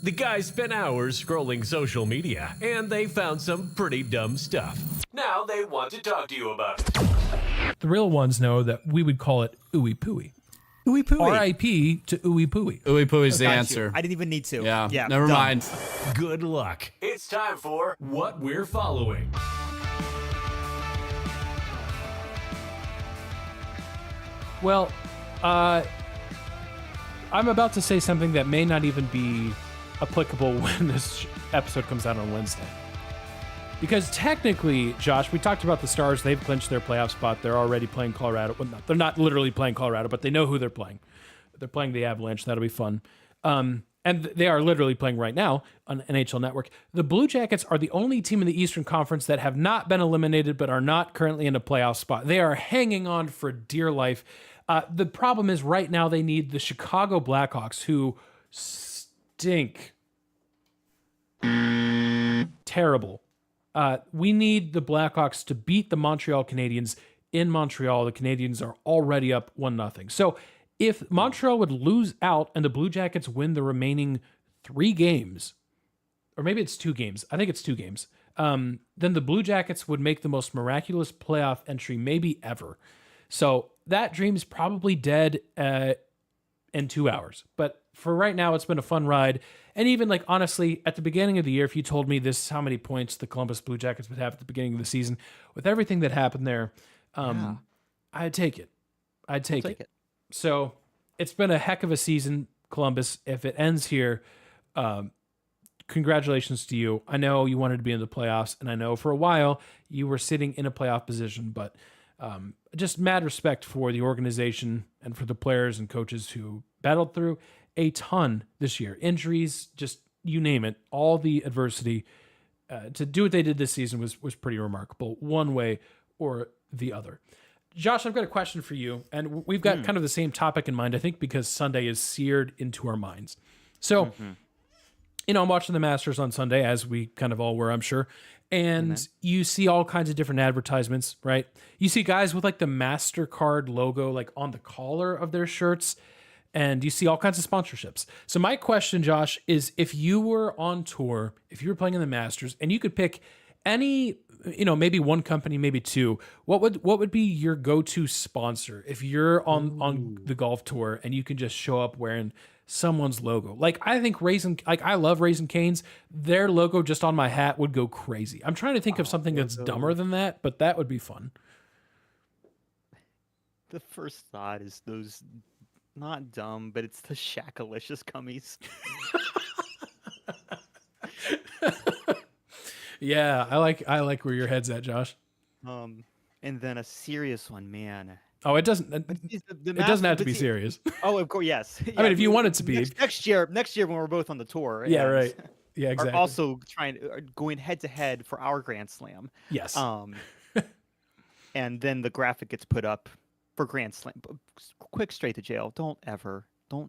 The guys spent hours scrolling social media, and they found some pretty dumb stuff. Now they want to talk to you about it. The real ones know that we would call it ooey pooey. Ooey pooey. R.I.P. to ooey pooey. Ooey pooey's the Got you. answer. I didn't even need to. Yeah, never done. mind. Good luck. It's time for What We're Following. Well, I'm about to say something that may not even be applicable when this episode comes out on Wednesday. Because technically, Josh, we talked about the Stars. They've clinched their playoff spot. They're already playing Colorado. Well, they're not literally playing Colorado, but they know who they're playing. They're playing the Avalanche. That'll be fun. And they are literally playing right now on NHL Network. The Blue Jackets are the only team in the Eastern Conference that have not been eliminated but are not currently in a playoff spot. They are hanging on for dear life. The problem is right now they need the Chicago Blackhawks, who stink. Terrible. We need the Blackhawks to beat the Montreal Canadiens in Montreal. The Canadiens are already up 1-0. So if Montreal would lose out and the Blue Jackets win the remaining 3 games, or maybe it's 2 games, I think it's 2 games, then the Blue Jackets would make the most miraculous playoff entry maybe ever. So that dream's probably dead in 2 hours. But for right now, it's been a fun ride. And even like, honestly, at the beginning of the year, if you told me this is how many points the Columbus Blue Jackets would have at the beginning of the season, with everything that happened there, I'd take it. I'd take it. So it's been a heck of a season, Columbus. If it ends here, congratulations to you. I know you wanted to be in the playoffs, and I know for a while you were sitting in a playoff position, but just mad respect for the organization and for the players and coaches who battled through a ton this year. Injuries, just you name it, all the adversity. To do what they did this season was pretty remarkable, one way or the other. Josh, I've got a question for you, and we've got kind of the same topic in mind, I think, because Sunday is seared into our minds. So, I'm watching the Masters on Sunday, as we kind of all were, I'm sure, and you see all kinds of different advertisements, right? You see guys with like the MasterCard logo like on the collar of their shirts, and you see all kinds of sponsorships. So my question, Josh, is if you were on tour, if you were playing in the Masters, and you could pick any, maybe one company, maybe 2, what would be your go-to sponsor if you're on the golf tour and you can just show up wearing someone's logo? Like, I think I love Raising Cane's. Their logo just on my hat would go crazy. I'm trying to think of something that's dumber than that, but that would be fun. The first thought is those, not dumb, but it's the Shackalicious gummies. Yeah, I like where your head's at, Josh. And then a serious one, man. Oh, it doesn't. It doesn't have to be serious. Oh, of course, yes. I mean, if you want it to be next year when we're both on the tour. Yeah, and right. Yeah, exactly. Are also going head to head for our Grand Slam. Yes. And then the graphic gets put up for Grand Slam. Quick, straight to jail. Don't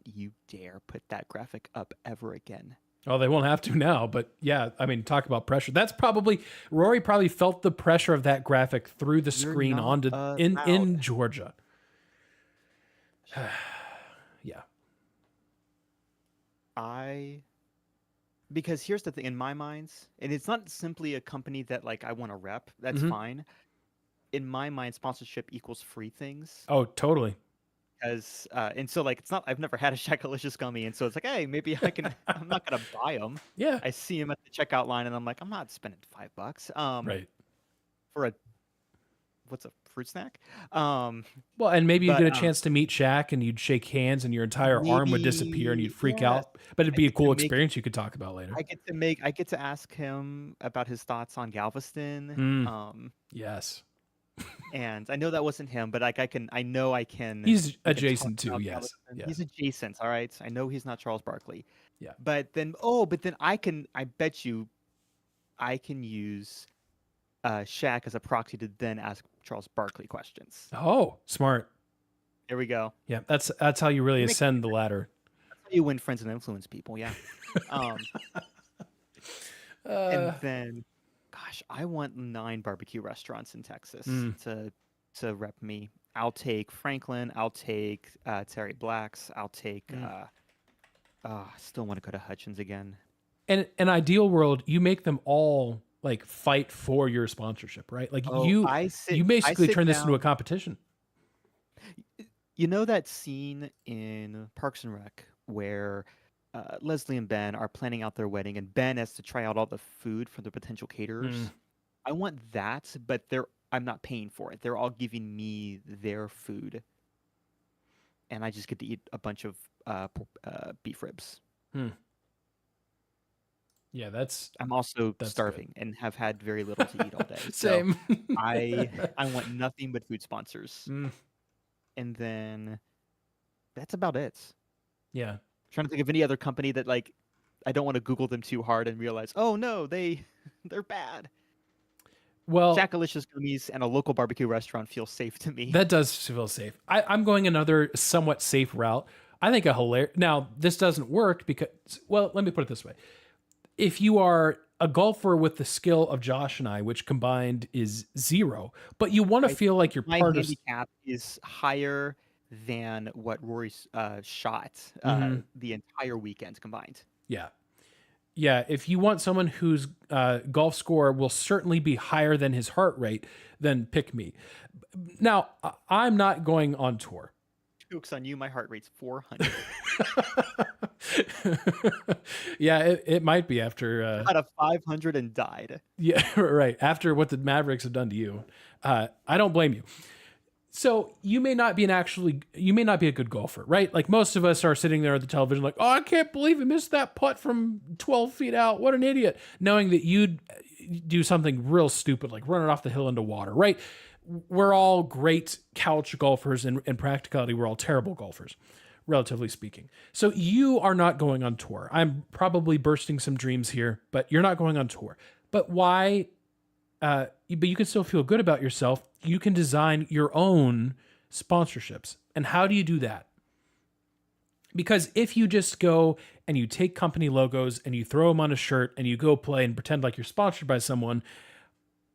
you dare put that graphic up ever again. Oh, they won't have to now, but yeah, I mean, talk about pressure. That's Rory probably felt the pressure of that graphic through the screen in Georgia. Yeah. Because here's the thing in my mind, and it's not simply a company that like I want to rep. That's fine. In my mind, sponsorship equals free things. Oh, totally. Because and so like it's not, I've never had a Shackalicious gummy, and so it's like, hey, maybe I can. I'm not gonna buy them. Yeah. I see him at the checkout line, and I'm like, I'm not spending $5. Right. For what's a fruit snack? Well, and maybe you get a chance to meet Shaq, and you'd shake hands, and your entire arm would disappear, and you'd freak out. But it'd be a cool experience you could talk about later. I get to ask him about his thoughts on Galveston. Yes. And I know that wasn't him, but like I know I can. He's we can talk adjacent to, about yes. Galveston. Yeah. He's adjacent. All right. I know he's not Charles Barkley. Yeah. But then, I bet you, I can use Shaq as a proxy to then ask Charles Barkley questions. Oh, smart. There we go. Yeah, that's how you really You make- ascend the ladder. That's how you win friends and influence people. Yeah. And then, gosh, I want 9 barbecue restaurants in Texas to rep me. I'll take Franklin. I'll take Terry Black's. I'll take. I still want to go to Hutchins again. And an ideal world, you make them all like fight for your sponsorship, right? Like you basically sit turn this into a down- competition. You know that scene in Parks and Rec where Leslie and Ben are planning out their wedding, and Ben has to try out all the food for the potential caterers. I want that, but I'm not paying for it. They're all giving me their food, and I just get to eat a bunch of beef ribs. Yeah, that's I'm also That's starving and have had very little to eat all day. So same. I want nothing but food sponsors, and then that's about it. Yeah. Trying to think of any other company that like I don't want to Google them too hard and realize, oh no, they're bad. Well, Jackalicious gummies and a local barbecue restaurant feel safe to me. that does feel safe. I'm going another somewhat safe route. I think now this doesn't work because, well, let me put it this way. If you are a golfer with the skill of Josh and I, which combined is 0, but you want to feel like you're My part of, handicap is higher than what Rory shot the entire weekend combined. yeah. Yeah, if you want someone whose golf score will certainly be higher than his heart rate, then pick me. Now, I'm not going on tour. Jokes on you, my heart rate's 400. Yeah, it might be after. Out of 500 and died. Yeah, right. After what the Mavericks have done to you, I don't blame you. So you may not be a good golfer, right? Like most of us are sitting there at the television like, oh, I can't believe he missed that putt from 12 feet out. What an idiot. Knowing that you'd do something real stupid, like run it off the hill into water, right? We're all great couch golfers, and in practicality, we're all terrible golfers, relatively speaking. So you are not going on tour. I'm probably bursting some dreams here, but you're not going on tour. But why? But you can still feel good about yourself. You can design your own sponsorships. And how do you do that? Because if you just go and you take company logos and you throw them on a shirt and you go play and pretend like you're sponsored by someone,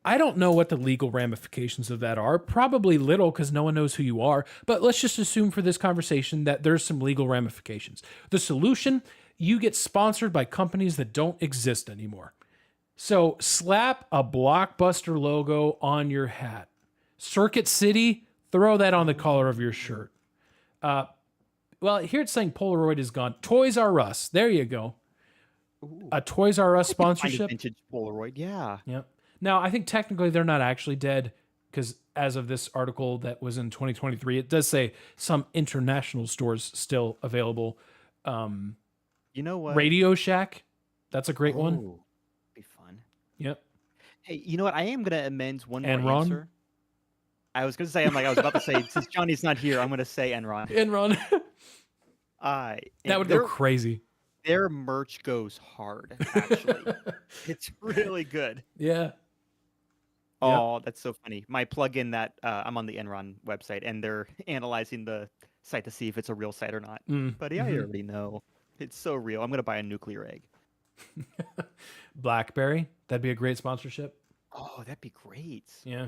I don't know what the legal ramifications of that are. Probably little because no one knows who you are. But let's just assume for this conversation that there's some legal ramifications. The solution, you get sponsored by companies that don't exist anymore. So slap a Blockbuster logo on your hat. Circuit City, throw that on the collar of your shirt. Well, here it's saying Polaroid is gone. Toys R Us, there you go. Ooh. A Toys R Us Find a sponsorship. vintage Polaroid, yeah. Yep. Now, I think technically they're not actually dead because as of this article that was in 2023, it does say some international stores still available. You know what? Radio Shack, that's a great one. Oh, be fun. Yep. Hey, you know what? I am gonna amend one more Enron? answer. I was about to say, since Johnny's not here, I'm gonna say Enron. Enron. And That would go crazy. Their merch goes hard, actually. It's really good. Yeah. Oh, that's so funny. My plugin that I'm on the Enron website, and they're analyzing the site to see if it's a real site or not. But yeah, I already know. It's so real. I'm going to buy a nuclear egg. BlackBerry, that'd be a great sponsorship. Oh, that'd be great. Yeah.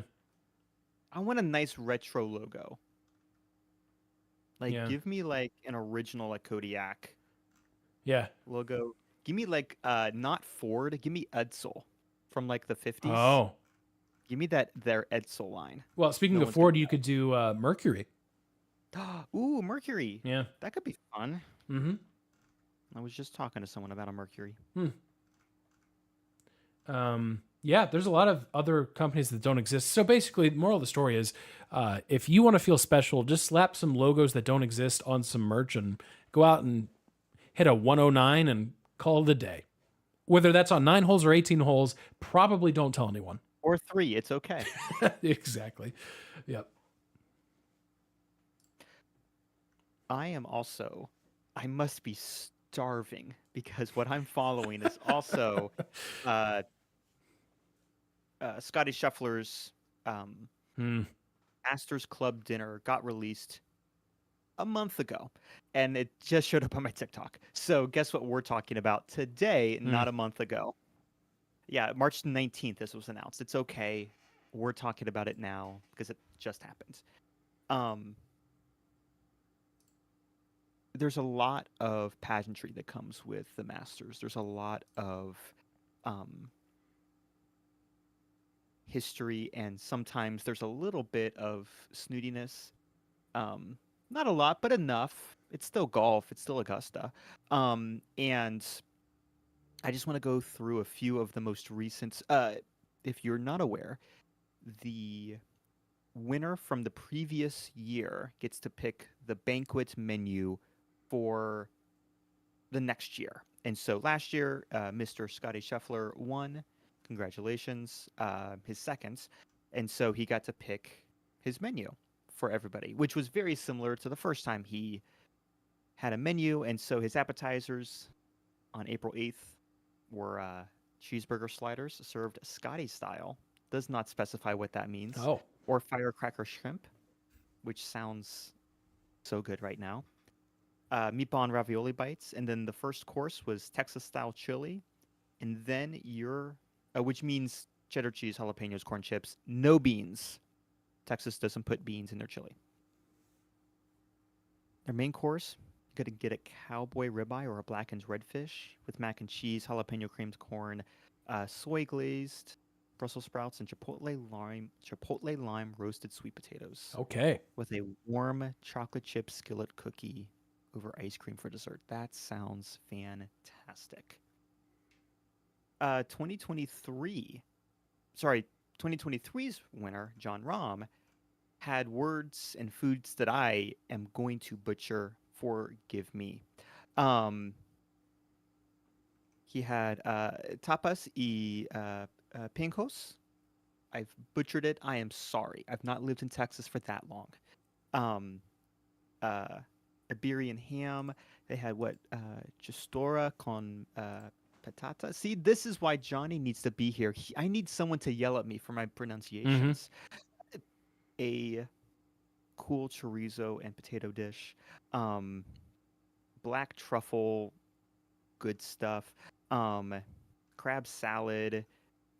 I want a nice retro logo. Like, Yeah. give me like an original like Kodiak Yeah. logo. Give me like not Ford. Give me Edsel from like the 50s. Oh. Give me their Edsel line. Well, speaking No of one's Ford, gonna you could do Mercury. Ooh, Mercury. Yeah. That could be fun. Mm-hmm. I was just talking to someone about a Mercury. Yeah, there's a lot of other companies that don't exist. So basically, the moral of the story is if you want to feel special, just slap some logos that don't exist on some merch and go out and hit a 109 and call it a day. Whether that's on 9 holes or 18 holes, probably don't tell anyone. Or 3, it's okay. Exactly. Yep. I must be starving because what I'm following is also uh, Scotty Scheffler's um, Hmm. Masters Club dinner got released a month ago, and it just showed up on my TikTok. So guess what we're talking about today, Hmm. not a month ago. Yeah, March 19th, this was announced. It's okay. We're talking about it now because it just happened. Um, there's a lot of pageantry that comes with the Masters. There's a lot of um, history, and sometimes there's a little bit of snootiness. Um, Not a lot, but enough. It's still golf. It's still Augusta. And I just want to go through a few of the most recent. If you're not aware, the winner from the previous year gets to pick the banquet menu for the next year. And so last year, Mr. Scotty Scheffler won. Congratulations, his second. And so he got to pick his menu for everybody, which was very similar to the first time he had a menu. And so his appetizers on April 8th were cheeseburger sliders served Scotty style. Does not specify what that means. Oh. Or firecracker shrimp, which sounds so good right now. Meatball and ravioli bites, and then the first course was Texas style chili, and then which means cheddar cheese, jalapenos, corn chips, no beans. Texas doesn't put beans in their chili. Their main course, you got to get a cowboy ribeye or a blackened redfish with mac and cheese, jalapeno creamed corn, soy glazed Brussels sprouts, and chipotle lime roasted sweet potatoes Okay. with a warm chocolate chip skillet cookie over ice cream for dessert. That sounds fantastic. 2023, sorry, 2023's winner, John Rahm, had words and foods that I am going to butcher. Forgive me. Um, he had tapas y pinkos. I've butchered it. I am sorry. I've not lived in Texas for that long. Um, uh, Iberian ham. They had what? Chistora con patata. See, this is why Johnny needs to be here. I need someone to yell at me for my pronunciations. A cool chorizo and potato dish. Um, Black truffle, good stuff. Um, Crab salad,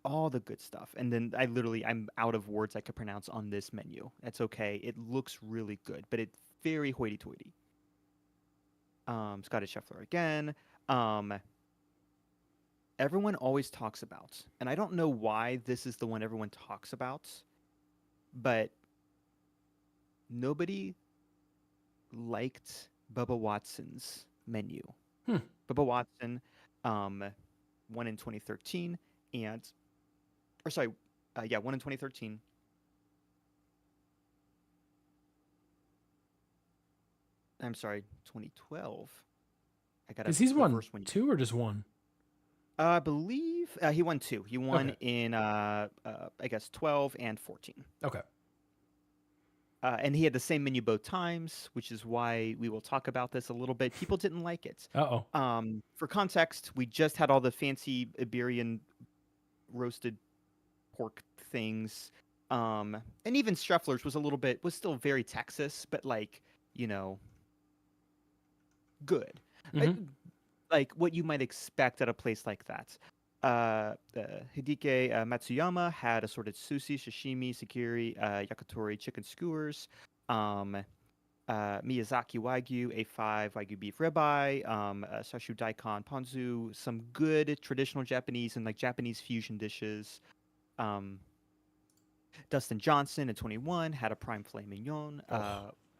all the good stuff. And then I'm out of words I could pronounce on this menu. That's okay. It looks really good, but it's very hoity-toity. Scottish Scheffler again. Um, Everyone always talks about, and I don't know why this is the one everyone talks about, but nobody liked Bubba Watson's menu. Hmm. Bubba Watson um, won in 2013, won in 2013. I'm sorry, 2012. I got a Because he's won reverse one. 2 or just 1? I believe he won 2. He won Okay. in I guess 12 and 14. Okay. And he had the same menu both times, which is why we will talk about this a little bit. People didn't like it. Uh-oh. For context, we just had all the fancy Iberian roasted pork things. And even Scheffler's was still very Texas, but you know, good. Mhm. Like what you might expect at a place like that. Hideki Matsuyama had assorted sushi, sashimi, sakiri, yakitori, chicken skewers, Miyazaki Wagyu, A5 Wagyu beef ribeye, Sashu daikon ponzu, some good traditional Japanese and Japanese fusion dishes. Dustin Johnson at 21 had a prime filet mignon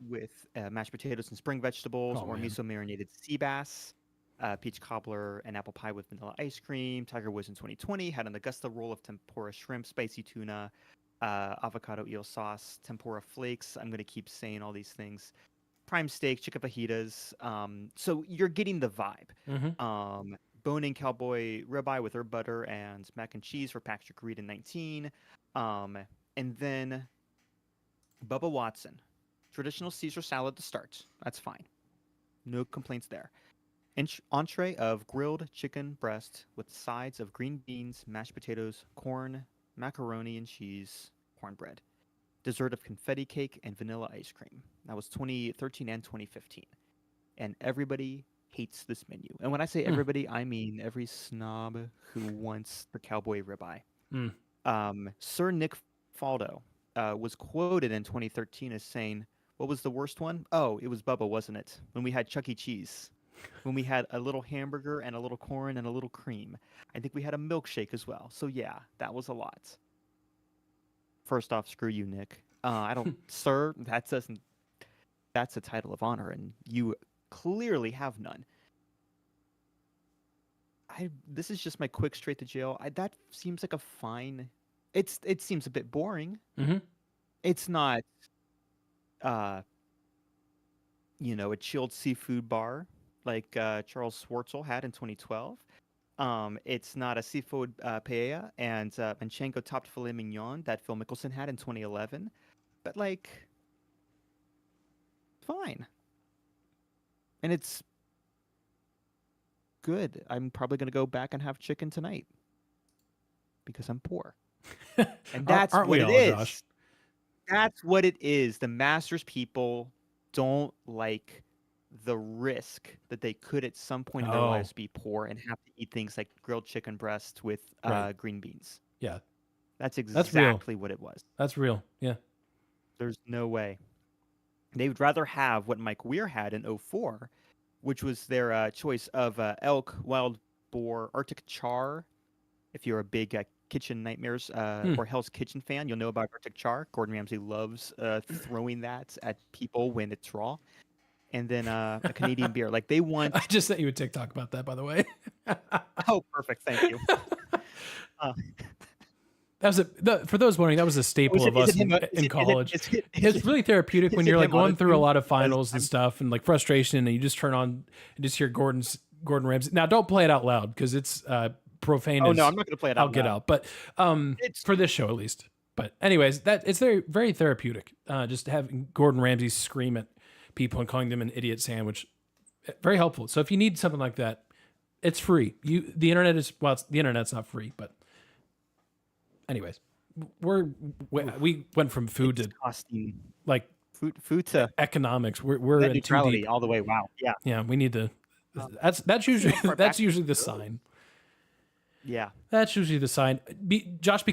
with mashed potatoes and spring vegetables, Oh, or man. miso marinated sea bass, peach cobbler, and apple pie with vanilla ice cream. Tiger Woods in 2020 had an Augusta roll of tempura shrimp, spicy tuna, avocado eel sauce, tempura flakes. I'm going to keep saying all these things. Prime steak, chicken fajitas. So you're getting the vibe. Mhm. bone-in cowboy ribeye with herb butter and mac and cheese for Patrick Reed in 19. And then Bubba Watson, traditional Caesar salad to start. That's fine. No complaints there. Entree of grilled chicken breast with sides of green beans, mashed potatoes, corn, macaroni and cheese, cornbread. Dessert of confetti cake and vanilla ice cream. That was 2013 and 2015. And everybody hates this menu. And when I say everybody, I mean every snob who wants the cowboy ribeye. Sir Nick Faldo was quoted in 2013 as saying, what was the worst one? Oh, it was Bubba, wasn't it? When we had Chuck E. Cheese. When we had a little hamburger and a little corn and a little cream. I think we had a milkshake as well. So yeah, that was a lot. First off, screw you, Nick. I don't, sir, that's a title of honor, and you clearly have none. This is just my quick straight to jail. That seems like a fine. It seems a bit boring. It's not, a chilled seafood bar like Charles Schwartzel had in 2012. It's not a seafood paella and Manchego topped filet mignon that Phil Mickelson had in 2011. But fine. And it's good. I'm probably going to go back and have chicken tonight because I'm poor. And that's Aren't what we it all, is. Josh? That's what it is. The Masters people don't like the risk that they could at some point in their lives be poor and have to eat things like grilled chicken breast with green beans. Yeah. That's exactly what it was. That's real. Yeah. There's no way. They would rather have what Mike Weir had in 04, which was their choice of elk, wild boar, Arctic char. If you're a big Kitchen Nightmares or Hell's Kitchen fan, you'll know about Arctic char. Gordon Ramsay loves throwing that at people when it's raw. And then a Canadian beer. Like they want. I just sent you a TikTok about that, by the way. Oh, perfect. Thank you. That was for those wondering, that was a staple of us in college. It's really therapeutic when you're like going through a lot of finals and stuff and like frustration, and you just turn on and just hear Gordon Ramsay. Now, don't play it out loud because it's profane. Oh no, I'm not going to play it out. I'll get out, but for this show at least. But anyways, it's very very therapeutic. Just having Gordon Ramsay scream at people and calling them an idiot sandwich, very helpful. So if you need something like that, it's free. The internet's not free, but. Anyways, we went from food to costing, like food to economics. We're in too deep all the way. Wow. Yeah. Yeah. We need to. That's usually the sign. Yeah. That's usually the sign. Josh,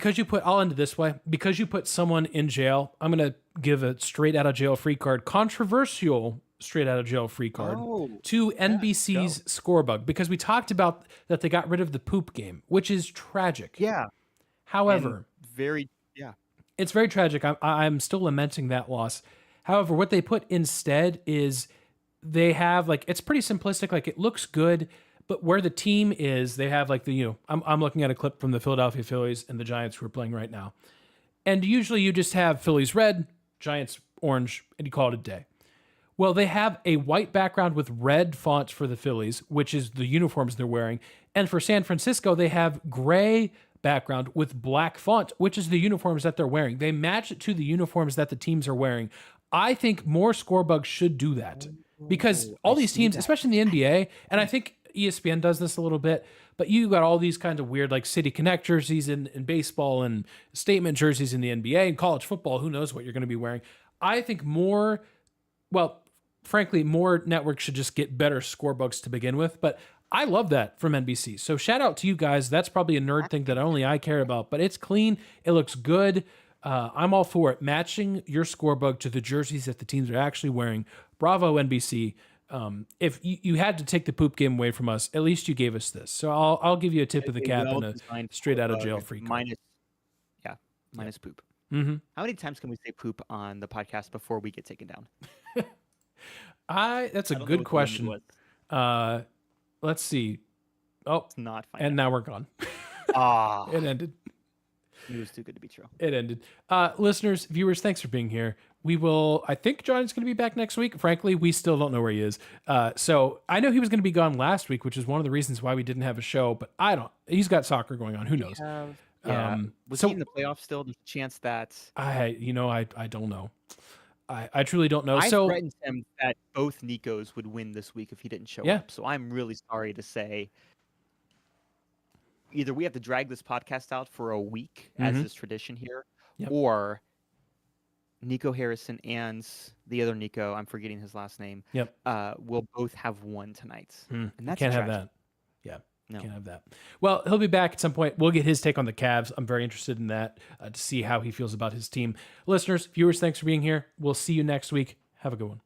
I'll end it this way. Because you put someone in jail, I'm gonna give a straight out of jail free card, controversial straight out of jail free card to NBC's Scorebug, because we talked about that they got rid of the poop game, which is tragic. Yeah. However, it's very tragic. I'm still lamenting that loss. However, what they put instead is they have it's pretty simplistic. Like it looks good, but where the team is, they have I'm looking at a clip from the Philadelphia Phillies and the Giants who are playing right now. And usually you just have Phillies red, Giants orange, and you call it a day. Well, they have a white background with red fonts for the Phillies, which is the uniforms they're wearing. And for San Francisco, they have gray background with black font, which is the uniforms that they're wearing. They match it to the uniforms that the teams are wearing. I think more Scorebugs should do that because all these teams, especially in the NBA, and I think ESPN does this a little bit, but you got all these kinds of weird City Connect jerseys in baseball and statement jerseys in the NBA and college football. Who knows what you're going to be wearing? I think frankly, more networks should just get better Scorebugs to begin with, but I love that from NBC. So shout out to you guys. That's probably a nerd thing that only I care about, but it's clean. It looks good. I'm all for it. Matching your Scorebug to the jerseys that the teams are actually wearing. Bravo, NBC. If you had to take the poop game away from us, at least you gave us this. So I'll give you a tip of the cap and a straight out of jail free card. Minus poop. Mm-hmm. How many times can we say poop on the podcast before we get taken down? That's a good question. Let's see. Oh, it's not fine. And now we're gone. Ah, it ended. It was too good to be true. It ended. Listeners, viewers, thanks for being here. I think John's going to be back next week. Frankly, we still don't know where he is. So I know he was going to be gone last week, which is one of the reasons why we didn't have a show, but he's got soccer going on. Who knows? Was he in the playoffs still? There's a chance that I don't know. I truly don't know. I So threatened him that both Nicos would win this week if he didn't show up. So I'm really sorry to say either we have to drag this podcast out for a week as is tradition here, or Nico Harrison and the other Nico, I'm forgetting his last name, will both have won tonight. And that's can't have tragic. that. Yeah. No. Can't have that. Well, he'll be back at some point. We'll get his take on the Cavs. I'm very interested in that to see how he feels about his team. Listeners, viewers, thanks for being here. We'll see you next week. Have a good one.